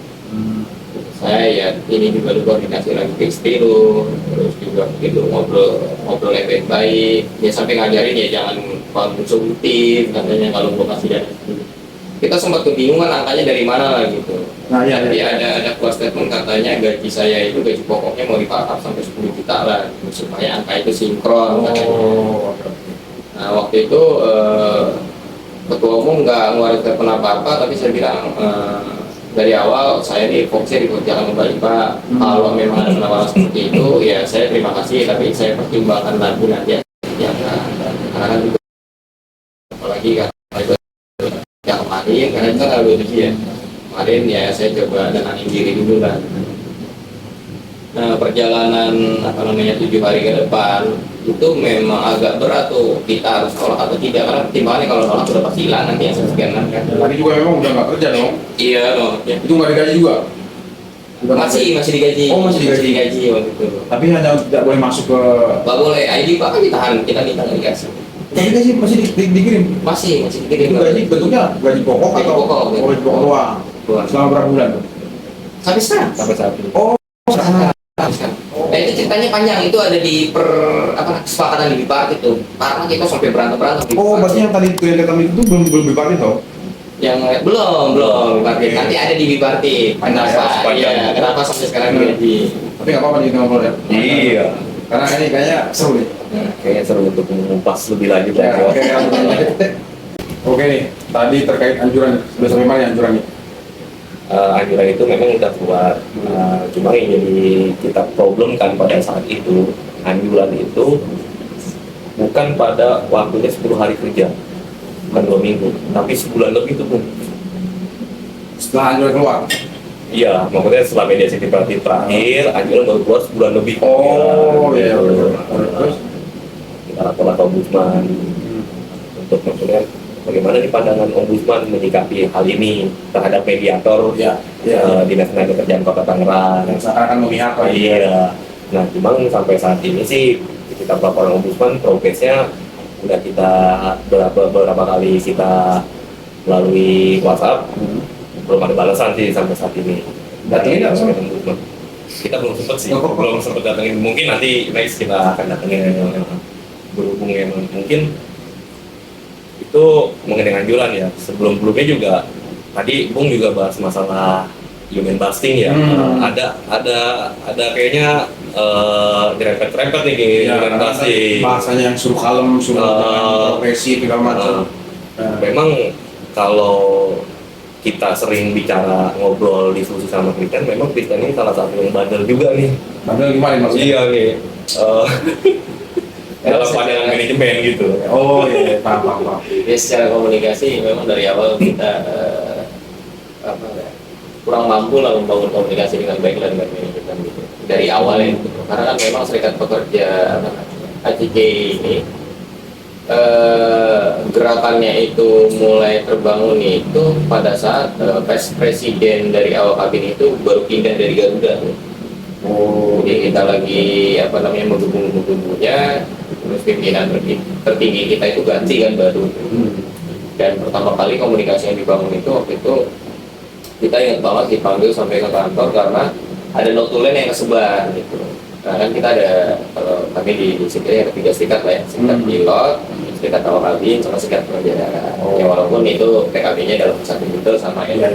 Saya ya ini juga lu koordinasi lagi ke istri lu, terus juga gitu ngobrol yang baik-baik. Dia sampai ngajarin ya jangan konsumtif katanya kalau gue kasih dana. Kita sempat kebingungan angkanya dari mana lah gitu. Nah, iya, Jadi iya. ada keluar statement katanya gaji saya itu gaji pokoknya mau dipangkat sampai 10 juta lah gitu, supaya angka itu sinkron katanya. Oh, oke. Nah waktu itu ketua umum nggak ngeluarin statement apa-apa, tapi saya bilang dari awal saya nih fokusnya dikerjakan kembali Pak. Kalau memang ada penawaran seperti itu ya saya terima kasih, tapi saya pertimbangkan lagi nanti ya karena kan juga apalagi kan yang kemarin karena itu kan ada ya kemarin ya saya coba tenangin diri dulu lah. Nah perjalanan apa namanya 7 hari ke depan itu memang agak berat tuh, kita harus tolak atau tidak, karena pertimbangannya kalau nolak sudah pasti hilang nanti yang sekian kan. Tadi juga memang udah nggak kerja dong. Iya dong ya. Itu nggak digaji juga. Bukan Masih digaji. Oh, masih digaji. Waktu itu. Tapi hanya tidak boleh masuk ke. Nggak boleh, ID Pak kan ditahan, kita minta nggak dikasih. Tapi gaji masih dikirim. Masih dikirim. Itu gaji bentuknya gaji pokok Gaji atau pokok, gaji pokok doang. Doang. Selama berapa bulan tuh? Sampai sekarang. sampai saat ini. Oh, Sampai sekarang. Nah itu ceritanya panjang, itu ada di kesepakatan di bipartit itu. Karena kita sampai berantem di oh, bipartit. berarti yang tadi itu yang kata itu belum bipartit toh? Yang belum bipartit. Nanti ada di bipartit. Panjang ya, Kenapa? sepanjang. Iya, kenapa sampai sekarang digaji? Tapi nggak apa-apa nih kita ngobrol ya. Iya. Karena ini kayaknya seru nih. Kayaknya seru untuk mengupas lebih lanjut Ya, lagi. oke, oke nih. Tadi terkait anjuran, sudah sampai mana anjurannya? Anjuran itu memang udah keluar. Cuma yang jadi kita problem kan pada saat itu, anjuran itu bukan pada waktunya 10 hari kerja, bukan 2 minggu, tapi sebulan lebih itu pun. Setelah anjuran keluar. Iya, maksudnya setelah mediasi tripartit terakhir, anjuran baru keluar sebulan lebih. Oh, iya. Terus kita lapor ke ombudsman untuk maksudnya bagaimana nih pandangan Ombudsman menyikapi hal ini terhadap mediator Ya, Dinas Tenaga Kerjaan Kota Tangerang. yang seakan-akan memihak lah. Iya. Nah, cuma sampai saat ini sih kita pelaporan Ombudsman progresnya udah kita beberapa kali kita melalui WhatsApp, belum ada balasan sih sampai saat ini. Datengin nggak, Mas? Ombudsman. Kita belum sempat sih, Oh. belum sempat datengin. Mungkin nanti next kita akan datengin berhubung emang mungkin itu mengenai anjuran ya. Sebelumnya juga tadi Bung juga bahas masalah human busting ya. Ada kayaknya direpet-repet nih di human busting. Bahasanya yang suruh kalem, suruh progresi segala macam. Memang kalau kita sering bicara ngobrol diskusi sama Kristen, memang Kristen ini salah satu yang bandel juga nih. Bandel gimana maksudnya? Iya nih. Dalam pandangan manajemen gitu. Oh iya, paham. Ya secara komunikasi memang dari awal kita kurang mampu lah membangun komunikasi dengan baik lah dengan manajemen gitu. Dari awal ya gitu. Karena kan memang Serikat Pekerja ACK ini gerakannya itu mulai terbangun itu pada saat presiden dari awal kabin itu baru pindah dari Garuda. Oh, Jadi kita lagi menggebu-gebunya, terus pimpinan tertinggi kita itu ganti kan baru. Dan pertama kali komunikasi yang dibangun itu waktu itu kita ingat banget dipanggil sampai ke kantor karena ada notulen yang kesebar gitu. Nah kan kita ada, kalau kami di sini ada 3 serikat lah ya, serikat pilot, serikat awak kabin, sama serikat pekerja darat. Ya walaupun itu PKB-nya dalam satu detail sama ya.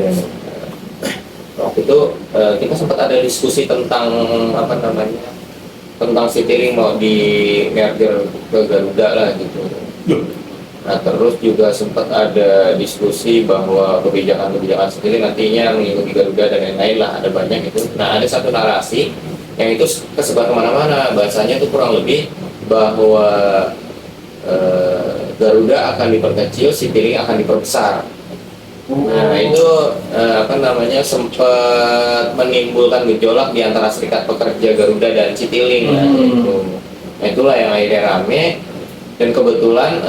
Waktu itu kita sempat ada diskusi tentang tentang Citylink mau di merger ke Garuda lah gitu. Nah terus juga sempat ada diskusi bahwa kebijakan Citylink nantinya mengikuti Garuda dan lain-lain lah, ada banyak itu. Nah ada satu narasi yang itu kesebar kemana-mana, bahasanya itu kurang lebih bahwa Garuda akan diperkecil, Citylink akan diperbesar. Nah itu sempat menimbulkan gejolak di antara Serikat Pekerja Garuda dan Citylink lah, gitu. Nah itulah yang akhirnya rame, dan kebetulan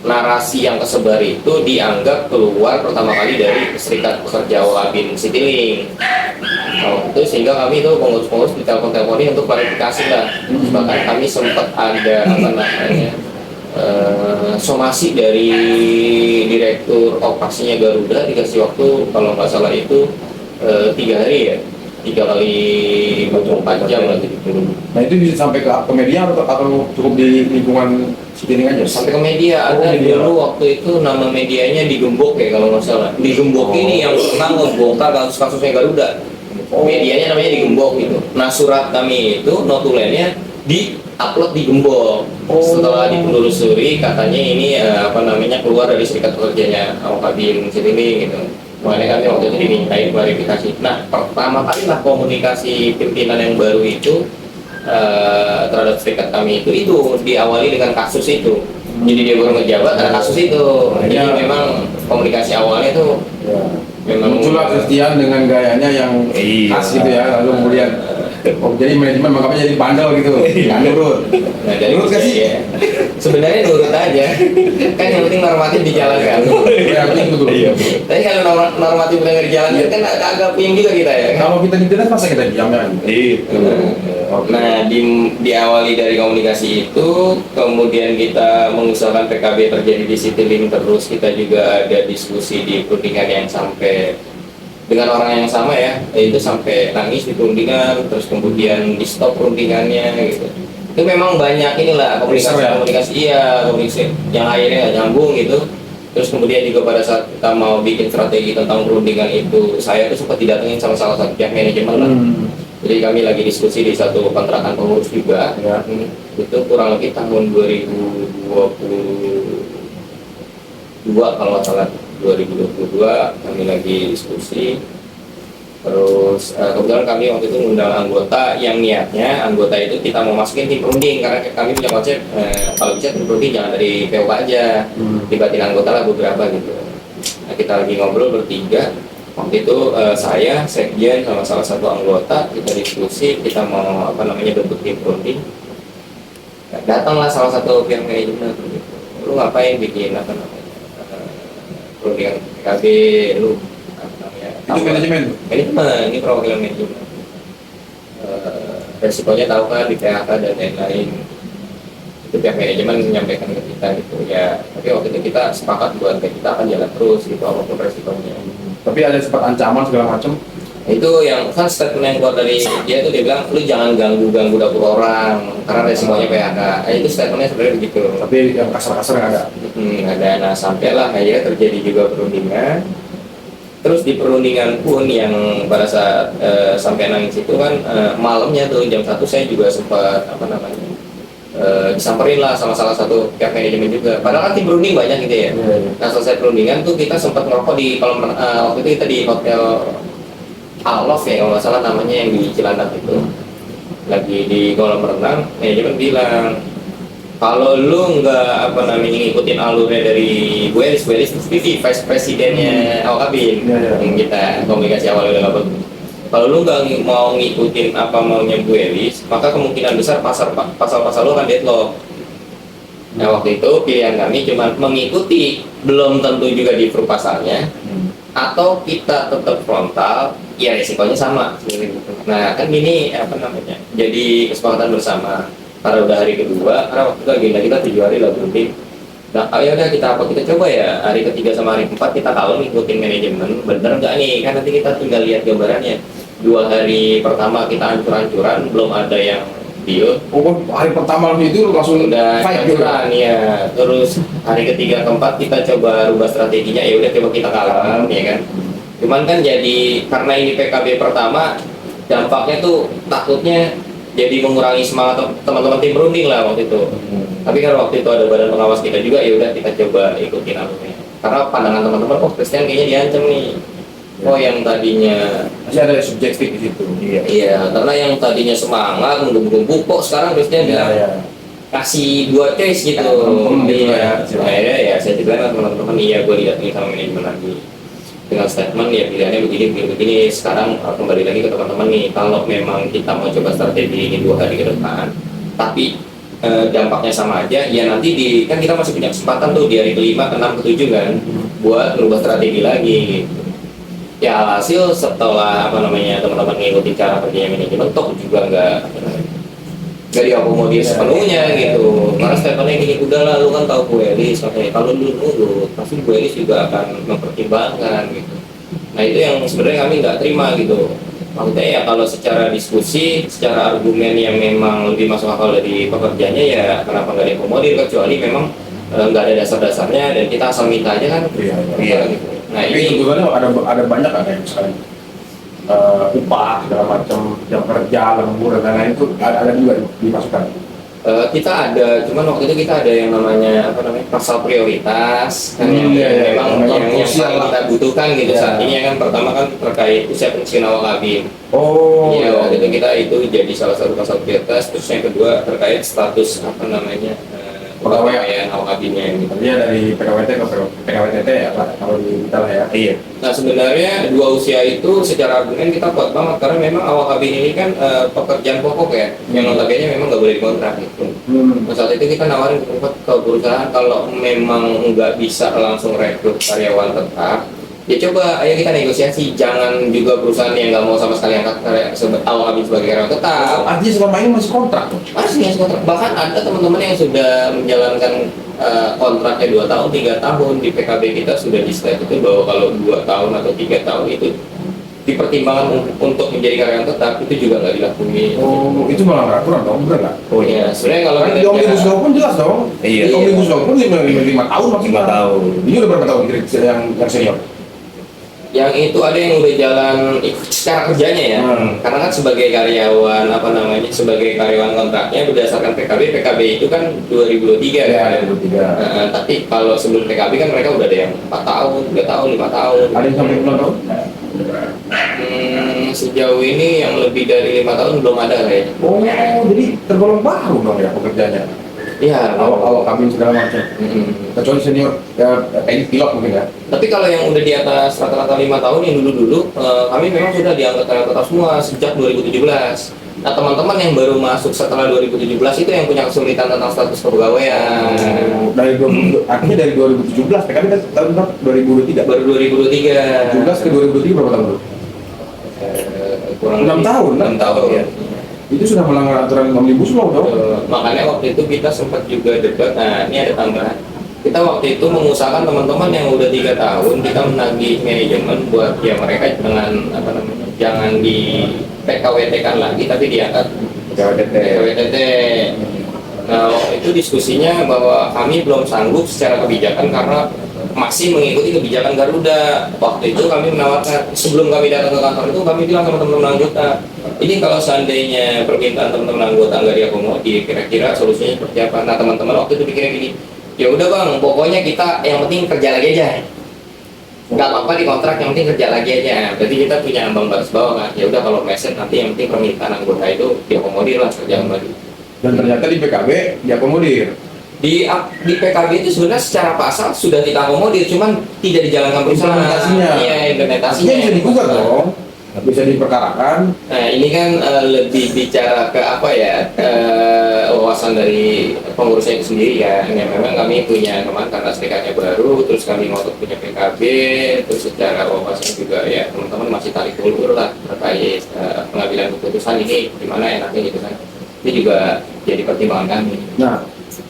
narasi yang kesebar itu dianggap keluar pertama kali dari Serikat Pekerja Kabin Citylink. Nah, itu sehingga kami itu pengurus-pengurus ditelepon-teleponin untuk klarifikasi lah. Bahkan kami sempat ada somasi dari direktur operasinya Garuda, dikasih waktu kalau nggak salah itu 3 hari ya, 3 kali 24 jam lah gitu. Nah itu bisa sampai ke media atau cukup di lingkungan Citylink aja? Sampai ke media, ada dulu waktu itu nama medianya Digembok ya kalau nggak salah. Digembok ini yang pernah ngebongkar kasus-kasusnya Garuda. Medianya namanya Digembok gitu. Nah surat kami itu notulennya di-upload di Gembok. Setelah ditelusuri katanya ini keluar dari serikat pekerjanya awak kabin Citylink gitu. Makanya kami waktu itu dimintai klarifikasi. Nah pertama kali lah komunikasi pimpinan yang baru itu terhadap serikat kami itu diawali dengan kasus itu. Jadi dia baru ngejabat ada kasus itu. Jadi memang komunikasi awalnya itu memang muncullah Christian dengan gayanya yang khas gitu ya, lalu kemudian jadi manajemen menganggapnya jadi bandel gitu, nggak nurut. Nah, dari Nurut nggak sih? ya, sebenarnya nurut aja, kan yang penting normatif dijalankan. Ya, betul. Tapi kalau normatif nggak dijalankan kan agak puyeng juga kita ya. Kalau kita di dinas masa kita diam ya? Nah, diawali dari komunikasi itu, kemudian kita mengusahakan PKB terjadi di Citylink, terus kita juga ada diskusi di perundingan yang sampai dengan orang yang sama ya, itu sampai nangis di perundingan, terus kemudian di stop perundingannya gitu. Itu memang banyak inilah komunikasi yang akhirnya nggak nyambung gitu. Terus kemudian juga pada saat kita mau bikin strategi tentang perundingan itu, saya tuh sempat didatengin sama salah satu pihak manajemen lah. Jadi kami lagi diskusi di satu kontrakan pengurus juga. Itu kurang lebih tahun 2022 kalau nggak salah. 2022 kami lagi diskusi, terus kebetulan kami waktu itu mengundang anggota yang niatnya anggota itu kita mau masukin tim perunding, karena kami punya konsep kalau bisa tim perunding jangan dari POK aja, libatin anggota lah beberapa gitu. Nah kita lagi ngobrol bertiga, waktu itu saya, sekjen sama salah satu anggota, kita diskusi kita mau bentuk tim perunding. Datanglah salah satu pihak manajemen gitu. lu ngapain bikin apa namanya perundingan PKB, lu apa namanya Itu manajemen. manajemen, ini perwakilan manajemen. Resikonya tahu kan di PHK dan lain-lain. Itu pihak manajemen menyampaikan ke kita gitu ya. Tapi waktu itu kita sepakat buat kita akan jalan terus gitu apapun resikonya. Tapi ada sempat ancaman segala macam. Itu yang kan statement yang keluar dari dia tuh dia bilang lu jangan ganggu dapur orang karena resikonya PHK. Itu statementnya sebenarnya begitu. Tapi yang kasar-kasar nggak ada. Ada. Nah sampailah akhirnya terjadi juga perundingan. Terus di perundingan pun yang pada saat sampai nangis itu kan malamnya tuh jam 1 saya juga sempat apa namanya disamperin lah sama salah satu pihak manajemen juga. Padahal kan tim berunding banyak gitu ya. Nah selesai perundingan tuh kita sempat ngerokok di kolam waktu itu kita di hotel Alof ya kalau nggak salah namanya yang di Cilandak itu. Lagi di kolam renang, manajemen bilang kalau lu nggak apa namanya ngikutin alurnya dari Bu Elis itu vice presidennya awak kabin yang kita komunikasi awal udah nggak bagus. Kalau lu nggak mau ngikutin apa maunya Bu Elis, maka kemungkinan besar pasal-pasal lu akan deadlock. Nah waktu itu pilihan kami cuma mengikuti, belum tentu juga di pasalnya, atau kita tetap frontal, ya resikonya sama. Nah kan ini apa namanya, jadi kesepakatan bersama. Karena udah hari kedua, karena waktu itu agenda kita 7 hari lah berhenti. Nah, ya udah kita coba ya hari ketiga sama hari keempat kita kalau ngikutin manajemen bener nggak nih? Kan nanti kita tinggal lihat gambarannya. 2 hari pertama kita hancur-hancuran, belum ada yang deal. Oh, hari pertama itu langsung Udah fight gitu. hancuran ya. Terus hari ketiga keempat kita coba rubah strateginya, ya udah coba kita kalah, ya kan. Cuman kan jadi karena ini PKB pertama, dampaknya tuh takutnya jadi mengurangi semangat teman-teman tim berunding lah waktu itu. Tapi kan waktu itu ada badan pengawas kita juga, ya udah kita coba ikutin alurnya. Karena pandangan teman-teman, oh Christian kayaknya diancam nih. Oh yang tadinya Masih ada subjektif di situ. iya, karena yang tadinya semangat menggebu-gebu kok sekarang Christian bilang kasih 2 choice gitu. Gitu Iya. ya. Akhirnya ya saya juga sama teman-teman, iya gue lihat nih sama manajemen lagi dengan statement ya pilihannya begini. Sekarang kembali lagi ke teman-teman nih, kalau memang kita mau coba strategi ini 2 hari ke depan tapi dampaknya sama aja ya, nanti kan kita masih punya kesempatan tuh di hari ke-5, ke-6, ke-7 kan buat merubah strategi lagi gitu. Ya hasil setelah apa namanya teman-teman ngikutin cara kerjanya manajemen toh juga nggak diakomodir sepenuhnya gitu. Karena statementnya gini, udahlah lu kan tahu Bu Elis, katanya kalau lu nurut pasti Bu Elis juga akan mempertimbangkan gitu. Nah itu yang sebenarnya kami nggak terima gitu. Maksudnya ya kalau secara diskusi, secara argumen yang memang lebih masuk akal dari pekerjanya ya kenapa nggak diakomodir, kecuali memang nggak ada dasar-dasarnya dan kita asal minta aja kan. Iya. Gitu. Nah Tapi ini tuntutannya ada banyak kan yang misalkan upah segala macam, jam kerja, lembur dan lain-lain itu ada juga dimasukkan. kita ada, cuman waktu itu kita ada yang namanya apa namanya pasal prioritas kan yang memang yang krusial paling lah. kita butuhkan gitu Iya. saat ini ya kan. Pertama kan terkait usia pensiun awak kabin. Oh, Iya, waktu itu kita itu jadi salah satu pasal prioritas. Terus yang kedua terkait status apa namanya pegawaian awak kabinnya gitu. Artinya dari PKWT ke PKWTT ya Pak, kalau di kita lah ya. Iya. Nah sebenarnya 2 usia itu secara argumen kita kuat banget karena memang awak kabin ini kan pekerjaan pokok ya, yang notabene memang nggak boleh dikontrak gitu. Nah, saat itu kita nawarin ke perusahaan kalau memang nggak bisa langsung rekrut karyawan tetap, ya coba ayo kita negosiasi. Jangan juga perusahaan yang nggak mau sama sekali angkat awak kabin sebagai karyawan tetap. Artinya selama ini masih kontrak tuh. Masih nggak kontrak. Bahkan ada teman-teman yang sudah menjalankan kontraknya 2 tahun, 3 tahun di PKB kita sudah di step itu bahwa kalau 2 tahun atau 3 tahun itu dipertimbangkan untuk menjadi karyawan tetap, itu juga nggak dilakuin. Oh, itu malah nggak kurang dong, bener nggak? Oh iya, sebenarnya kalau Kan di kita Omnibus Law pun jelas dong. Iya. Di Omnibus Law pun 5 tahun maksimal. 5 tahun. Ini udah berapa tahun yang senior? yang itu ada yang udah jalan ikut secara kerjanya ya. Karena kan sebagai karyawan apa namanya, sebagai karyawan kontraknya berdasarkan PKB itu kan 2023 Ya, kan. 23. Tapi kalau sebelum PKB kan mereka udah ada yang 4 tahun, 3 tahun, 5 tahun. Ada yang sampai bulan tahun? Sejauh ini yang lebih dari 5 tahun belum ada kayaknya. Oh, jadi tergolong baru dong ya pekerjaannya. Iya. Awal kabin segala macam. Kecuali senior, ya teknik pilot mungkin ya. Tapi kalau yang udah di atas rata-rata 5 tahun yang dulu-dulu, kami memang sudah diangkat karyawan tetap semua sejak 2017. Nah, teman-teman yang baru masuk setelah 2017 itu yang punya kesulitan tentang status kepegawaian. Dari 2000, artinya dari 2017, PKB kan tahun berapa? 2023. Baru 2023. 17 ke 2023 berapa tahun dulu? Kurang 6 lebih tahun, 6 tahun ya. Itu sudah melanggar aturan Omnibus Law dong. Makanya waktu itu kita sempat juga debat. Nah, ini ada tambahan. Kita waktu itu mengusahakan teman-teman yang udah 3 tahun kita menagih manajemen buat ya mereka dengan apa namanya, jangan di PKWT kan lagi tapi diangkat PKWTT. Nah, waktu itu diskusinya bahwa kami belum sanggup secara kebijakan karena masih mengikuti kebijakan Garuda. Waktu itu kami menawarkan, sebelum kami datang ke kantor itu kami bilang sama teman-teman anggota, ini kalau seandainya permintaan teman-teman anggota nggak diakomodir, kira-kira solusinya seperti apa? Nah, teman-teman waktu itu pikirnya gini, ya udah bang, pokoknya kita yang penting kerja lagi aja, nggak apa-apa di kontrak, yang penting kerja lagi aja. Berarti kita punya ambang batas bawah kan, ya udah kalau meset nanti yang penting permintaan anggota itu diakomodir lah, kerja kembali. Dan ternyata di PKB diakomodir. Di PKB itu sebenarnya secara pasal sudah kita akomodir, cuman tidak dijalankan perusahaan. Implementasinya. Iya, implementasinya. Bisa digugat dong, bisa diperkarakan. Nah, ini kan lebih bicara ke apa ya, wawasan dari pengurusnya itu sendiri ya. Ya memang kami punya kemarin karena serikatnya baru, terus kami ngotot punya PKB, terus secara wawasan juga ya teman-teman masih tarik ulur lah terkait pengambilan keputusan ini gimana enaknya gitu kan. Ini juga jadi pertimbangan kami. Nah,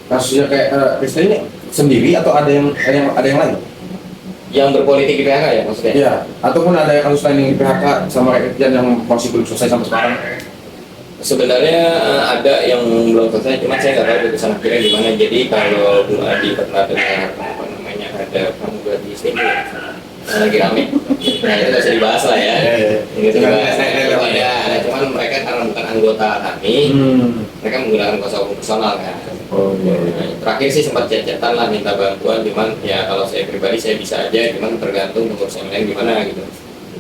kasusnya kayak Kristen ini sendiri atau ada yang lain? Yang berpolitik di PHK ya maksudnya? Iya, ataupun ada kasus lain yang di PHK sama kayak Kristen yang masih belum selesai sampai sekarang? Sebenarnya ada yang belum selesai, cuma saya nggak tahu keputusan akhirnya gimana. Jadi kalau Bu Adi pernah dengar apa namanya ada pramugari di sini lagi rame, nah itu nggak usah dibahas lah ya. Gitu dibahas. Ada, cuman mereka karena bukan anggota kami, mereka menggunakan kuasa hukum personal kan. Oh iya. Terakhir sih sempat chat-chatan lah minta bantuan, cuman ya kalau saya pribadi saya bisa aja, cuman tergantung pengurus yang lain gimana gitu.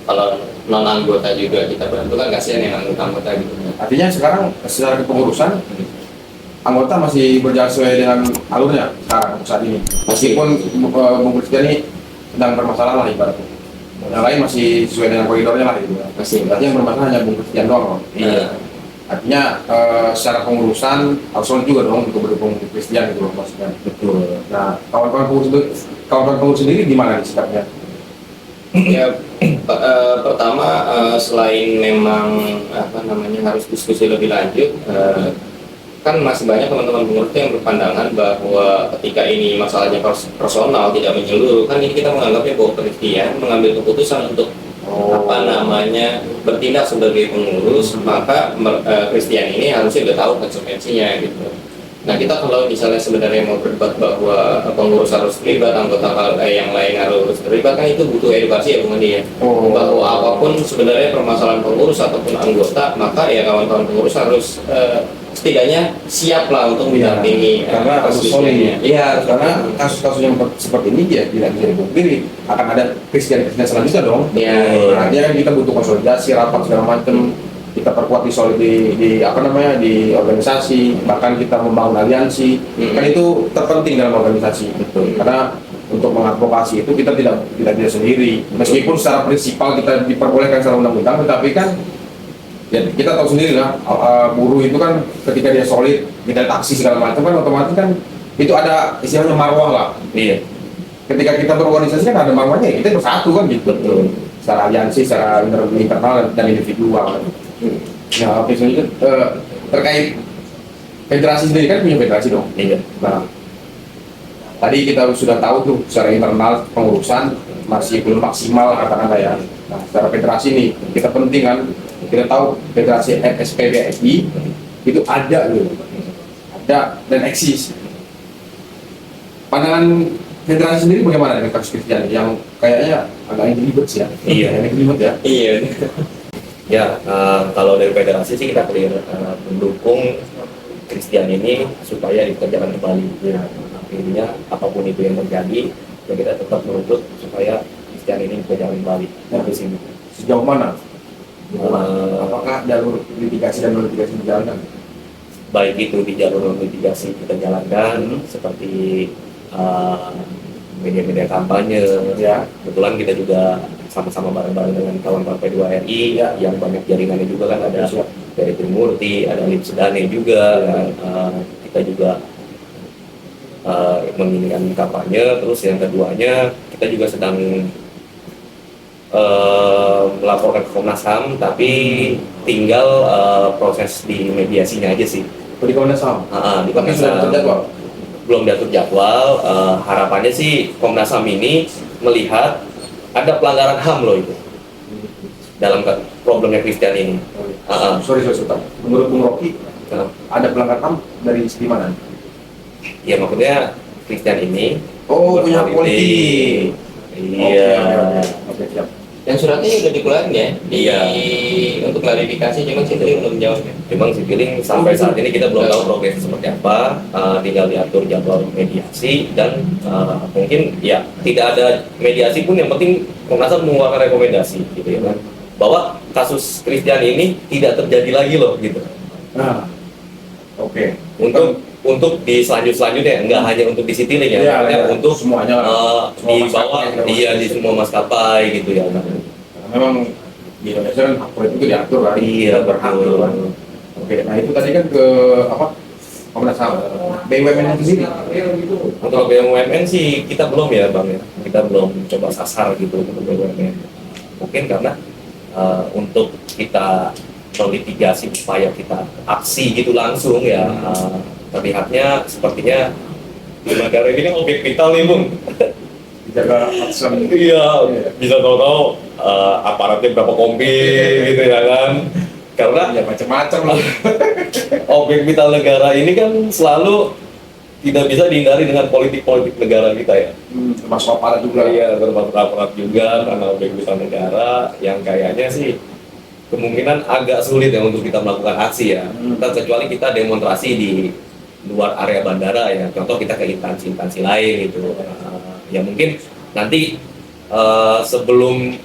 Kalau non anggota juga kita bantu kan kasihan yang anggota gitu. Artinya sekarang secara kepengurusan anggota masih berjalan sesuai dengan alurnya sekarang saat ini. Meskipun Bung Christian ini sedang bermasalah lah ibaratnya. Yang lain masih sesuai dengan koridornya lah gitu. Masih. Berarti yang bermasalah hanya Bung Christian doang. Iya. Artinya secara pengurusan harus solid juga dong untuk mendukung Christian gitu loh maksudnya. Betul. Nah, kawan-kawan pengurus sendiri gimana nih sikapnya? Ya pertama selain memang apa namanya harus diskusi lebih lanjut, kan masih banyak teman-teman pengurus yang berpandangan bahwa ketika ini masalahnya personal tidak menyeluruh, kan ini kita menganggapnya bahwa Christian mengambil keputusan untuk apa namanya bertindak sebagai pengurus, maka Christian ini harusnya udah tahu konsekuensinya gitu. Nah kita kalau misalnya sebenarnya mau berdebat bahwa pengurus harus terlibat, anggota yang lain harus terlibat, kan itu butuh edukasi ya Bung Andi ya. Bahwa apapun sebenarnya permasalahan pengurus ataupun anggota, maka ya kawan-kawan pengurus harus setidaknya siap lah untuk mendampingi. Karena harus solid. Iya, Karena kasus-kasus yang seperti ini dia tidak bisa dipungkiri akan ada Christian selanjutnya dong. Iya. Artinya kan kita butuh konsolidasi, rapat segala macam. Kita perkuat di apa namanya di organisasi, bahkan kita membangun aliansi. Kan itu terpenting dalam organisasi. Betul. Karena untuk mengadvokasi itu kita tidak sendiri. Meskipun secara prinsipal kita diperbolehkan secara undang-undang, tetapi kan ya kita tahu sendiri lah, buruh itu kan ketika dia solid, kita taksi segala macam kan otomatis kan itu ada istilahnya marwah lah. Iya. Ketika kita berorganisasi kan ada marwahnya, kita bersatu kan gitu. Betul. Secara aliansi, secara internal dan individual. Nah, oke, selanjutnya terkait federasi sendiri kan punya federasi dong. Iya. Nah, tadi kita sudah tahu tuh secara internal pengurusan masih belum maksimal katakanlah ya. Nah, secara federasi nih kita penting kan, kita tahu federasi FSPBSI itu ada loh, ada dan eksis. Pandangan federasi sendiri bagaimana dengan kasus Christian yang kayaknya agak ribet sih ya? Iya. Yang ribet ya. Iya. Ya, kalau dari federasi sih kita clear mendukung Christian ini supaya dikerjakan kembali. Ya, akhirnya apapun itu yang terjadi, ya kita tetap menuntut supaya Christian ini dikerjakan kembali. Dari sini. Sejauh mana? Apakah jalur litigasi dan non litigasi dijalankan? Baik itu di jalur litigasi kita jalankan, seperti media-media kampanye. Ya. Kebetulan kita juga sama-sama bareng-bareng dengan kawan-kawan P2RI yang banyak jaringannya juga kan, ada dari Trimurti, ada Lip Sedane juga kan. Kita juga menginginkan kampanye. Terus yang keduanya kita juga sedang melaporkan ke Komnas HAM, tapi tinggal proses di mediasinya aja sih. Di Komnas HAM. Di Tapi Komnas sudah HAM terjadwal. belum diatur jadwal. Harapannya sih Komnas HAM ini melihat ada pelanggaran HAM loh itu dalam problemnya Christian ini. Sorry. Menurut Bung Rocky, ada pelanggaran HAM dari segi mana? Ya maksudnya Christian ini Punya berpolitik. politik. Iya. Oke, siap. Dan suratnya udah dikeluarin ya? Iya. Untuk klarifikasi, cuman Citylink belum jawab ya. Memang Citylink sampai saat ini kita belum tahu progresnya seperti apa. Tinggal diatur jadwal mediasi dan mungkin ya tidak ada mediasi pun, yang penting Komnas HAM mengeluarkan rekomendasi gitu ya kan, bahwa kasus Christian ini tidak terjadi lagi loh gitu. Nah, oke. Untuk di selanjutnya enggak hanya untuk di Citylink ya, Iya, maksudnya iya. untuk Semuanya lah. Semua di maskapai, bawah segala dia macam. di semua maskapai gitu ya. Memang di Indonesia kan hak politik itu diatur kan. Iya, berhak betul. gitu kan. Oke, nah itu tadi kan ke apa? Komnas HAM. BUMN itu sendiri. Untuk BUMN sih kita belum ya Bang ya, kita belum coba sasar gitu untuk BUMN. Mungkin karena untuk kita melitigasi supaya kita aksi gitu langsung ya, terlihatnya sepertinya di negara ini kan objek vital nih Bung. Dijaga aksen. Iya, bisa tahu-tahu aparatnya berapa kompi gitu ya kan. Karena Ya macam-macam lah. objek vital negara ini kan selalu tidak bisa dihindari dengan politik-politik negara kita ya. Termasuk aparat juga. Iya, termasuk aparat juga, karena objek vital negara yang kayaknya sih kemungkinan agak sulit ya untuk kita melakukan aksi ya. Kecuali kita demonstrasi di luar area bandara ya. Contoh kita ke instansi-instansi lain gitu. Ya mungkin nanti sebelum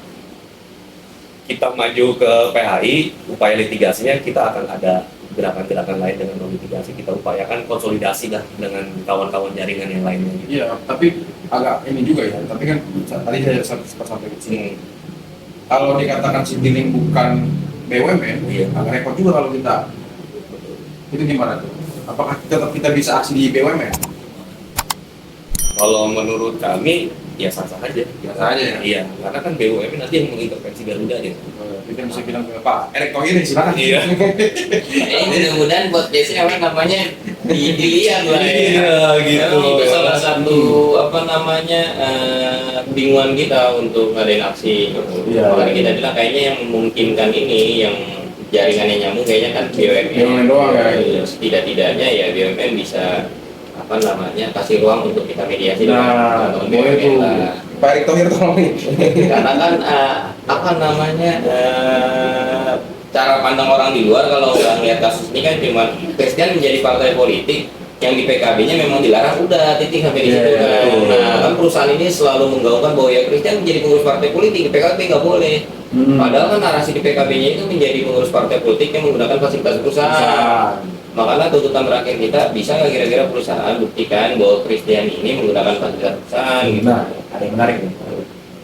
kita maju ke PHI, upaya litigasinya kita akan ada gerakan-gerakan lain dengan non-litigasi. Kita upayakan konsolidasi lah dengan kawan-kawan jaringan yang lainnya gitu. Iya, tapi agak ini juga ya. Tapi kan tadi saya sempat sampai ke sini. Kalau dikatakan Citylink bukan BUMN, Iya. agak repot juga kalau kita. Itu gimana tuh? Apakah tetap kita bisa aksi di BUMN? Kalau menurut kami ya sah-sah aja. Biasa aja ya? Iya, karena kan BUMN nanti yang mengintervensi Garuda ya. Kita bisa bilang ke Pak Erick Thohir, silakan. Iya. Mudah-mudahan podcastnya apa namanya dilihat lah ya. Iya, gitu. Memang itu salah satu apa namanya bingungan kita untuk ngadain aksi. Iya. Makanya kita bilang kayaknya yang memungkinkan ini yang jaringannya nyambung kayaknya kan BUMN. BUMN doang ya. Tidak-tidaknya ya BUMN bisa apa namanya kasih ruang untuk kita mediasi Nah, dengan boleh tuh. lah. Pak Erick Thohir tolong nih. Karena kan apa namanya cara pandang orang di luar kalau nggak lihat kasus ini kan cuma Christian menjadi partai politik yang di PKB-nya memang dilarang, udah titik sampai di situ Iya, kan. betul. Nah kan perusahaan ini selalu menggaungkan bahwa ya Christian menjadi pengurus partai politik, di PKB nggak boleh. Padahal kan narasi di PKB-nya itu menjadi pengurus partai politik yang menggunakan fasilitas perusahaan. Makanya tuntutan terakhir kita, bisa nggak kira-kira perusahaan buktikan bahwa Christian ini menggunakan fasilitas perusahaan gitu. Nah, ada yang menarik nih.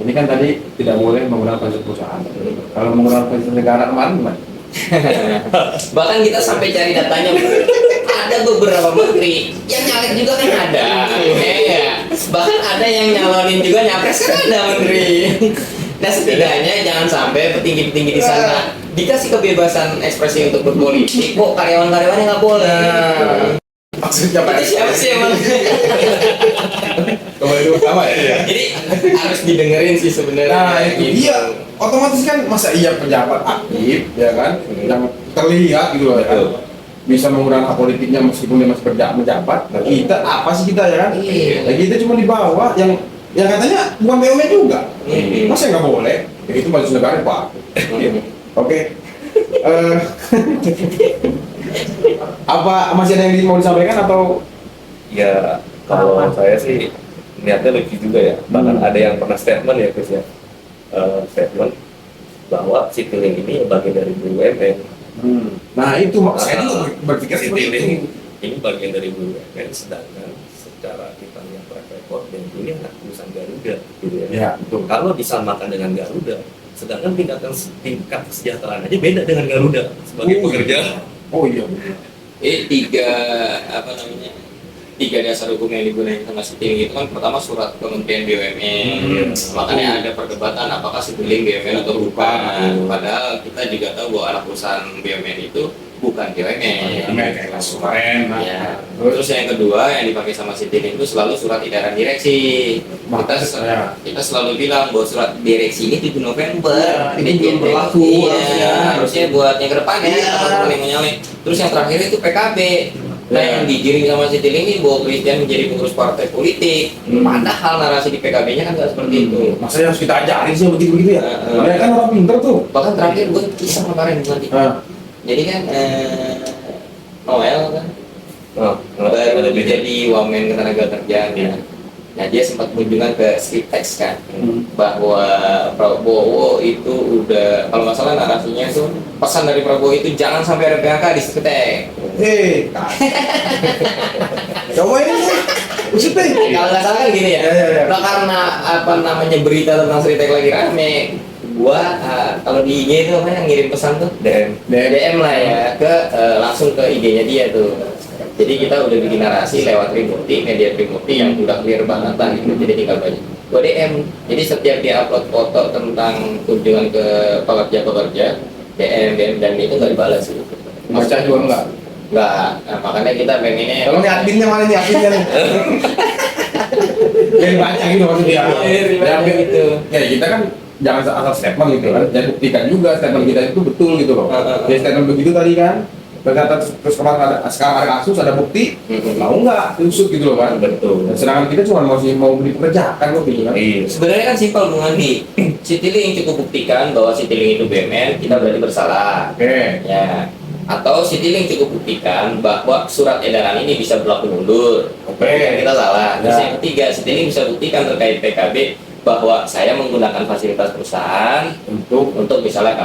Ini kan tadi tidak boleh menggunakan fasilitas perusahaan. Kalau menggunakan fasilitas negara kemarin gimana? Bahkan kita sampai cari datanya, ada beberapa menteri yang nyalek juga kan ada. Iya. Bahkan ada yang nyalonin juga nyapres kan ada menteri. Nah setidaknya jangan sampai petinggi-petinggi di sana dikasih kebebasan ekspresi untuk berpolitik, kok karyawan-karyawannya nggak boleh. Maksudnya Pak Itu Erick siapa sih emang? Kembali dulu sama ya. Jadi harus didengerin sih sebenarnya. Nah, itu Gitu. iya. Otomatis kan masa iya pejabat aktif, ya kan, yang terlihat gitu loh ya kan, bisa menggunakan hak politiknya meskipun dia masih menjabat. Nah, kita apa sih kita ya kan? Iya. Nah, kita cuma di bawah yang katanya bukan BUMN juga. Masa nggak boleh? Ya, itu majelis negara Pak. Oke. Apa masih ada yang mau disampaikan atau? Ya kalau saya sih niatnya lucu juga ya. Bahkan ada yang pernah statement ya Chris ya, statement bahwa Citylink ini bagian dari BUMN. Nah itu saya juga berpikir seperti itu. Citylink ini bagian dari BUMN, sedangkan secara kita lihat track record dan ini anak perusahaan Garuda gitu ya. Ya, betul. Kalau disamakan dengan Garuda, sedangkan tingkat kesejahteraan aja beda dengan Garuda sebagai pekerja. Oh iya. Tiga apa namanya, tiga dasar hukum yang digunakan sama Citylink itu kan pertama surat Kementerian BUMN. Makanya ada perdebatan apakah Citylink BUMN atau bukan. Padahal kita juga tahu bahwa anak perusahaan BUMN itu bukan BUMN. Kemarin. Ya. Terus yang kedua yang dipakai sama Citylink itu selalu surat edaran direksi. Kita selalu bilang bahwa surat direksi ini 7 November. Ya, Ini belum berlaku, harusnya buat yang ke depan ya. Terus yang terakhir itu PKB. Nah, yang digiring sama Citylink ini bahwa Christian menjadi pengurus partai politik. Padahal narasi di PKB-nya kan nggak seperti itu. Masanya harus kita ajarin sih begitu ya. Mereka kan orang pinter tuh. Bahkan terakhir gue kisah kemarin nanti. Jadi kan Noel kan baru jadi wamen ketenagakerjaan ya. Nah dia sempat kunjungan ke Skriptex kan, bahwa Prabowo itu udah, kalau nggak salah narasinya itu pesan dari Prabowo itu jangan sampai ada PHK di Skriptex. Coba ini maksudnya Kalau nggak salah kan gini ya. Nah, karena apa namanya berita tentang Skriptex lagi rame, gua kalau di IG itu namanya ngirim pesan tuh DM lah ya ke langsung ke IG-nya dia tuh. Jadi kita udah bikin narasi lewat Trimurti, media Trimurti yang udah clear banget lah gitu. Jadi tinggal banyak gua DM. Jadi setiap dia upload foto tentang kunjungan ke pekerja DM dan itu nggak dibalas gitu. baca juga enggak. Nah, makanya kita pengennya Kalau nih adminnya mana nih adminnya nih? Biar baca gitu maksudnya. Biar gitu. Ya kita kan jangan asal statement gitu kan, dan buktikan juga statement kita itu betul gitu loh. Ya statement begitu tadi kan, ternyata terus kemarin sekarang ada kasus, ada bukti, mau nggak diusut gitu loh kan? Betul. Dan sedangkan kita cuma masih mau dipekerjakan loh gitu kan? Iya. Sebenarnya kan simpel Bung Andi. Citylink cukup buktikan bahwa Citylink itu BUMN, kita berarti bersalah. Oke. Ya. Atau Citylink cukup buktikan bahwa surat edaran ini bisa berlaku mundur. Oke. Kita salah. Terus Ya. yang ketiga, Citylink bisa buktikan terkait PKB bahwa saya menggunakan fasilitas perusahaan Untuk untuk misalnya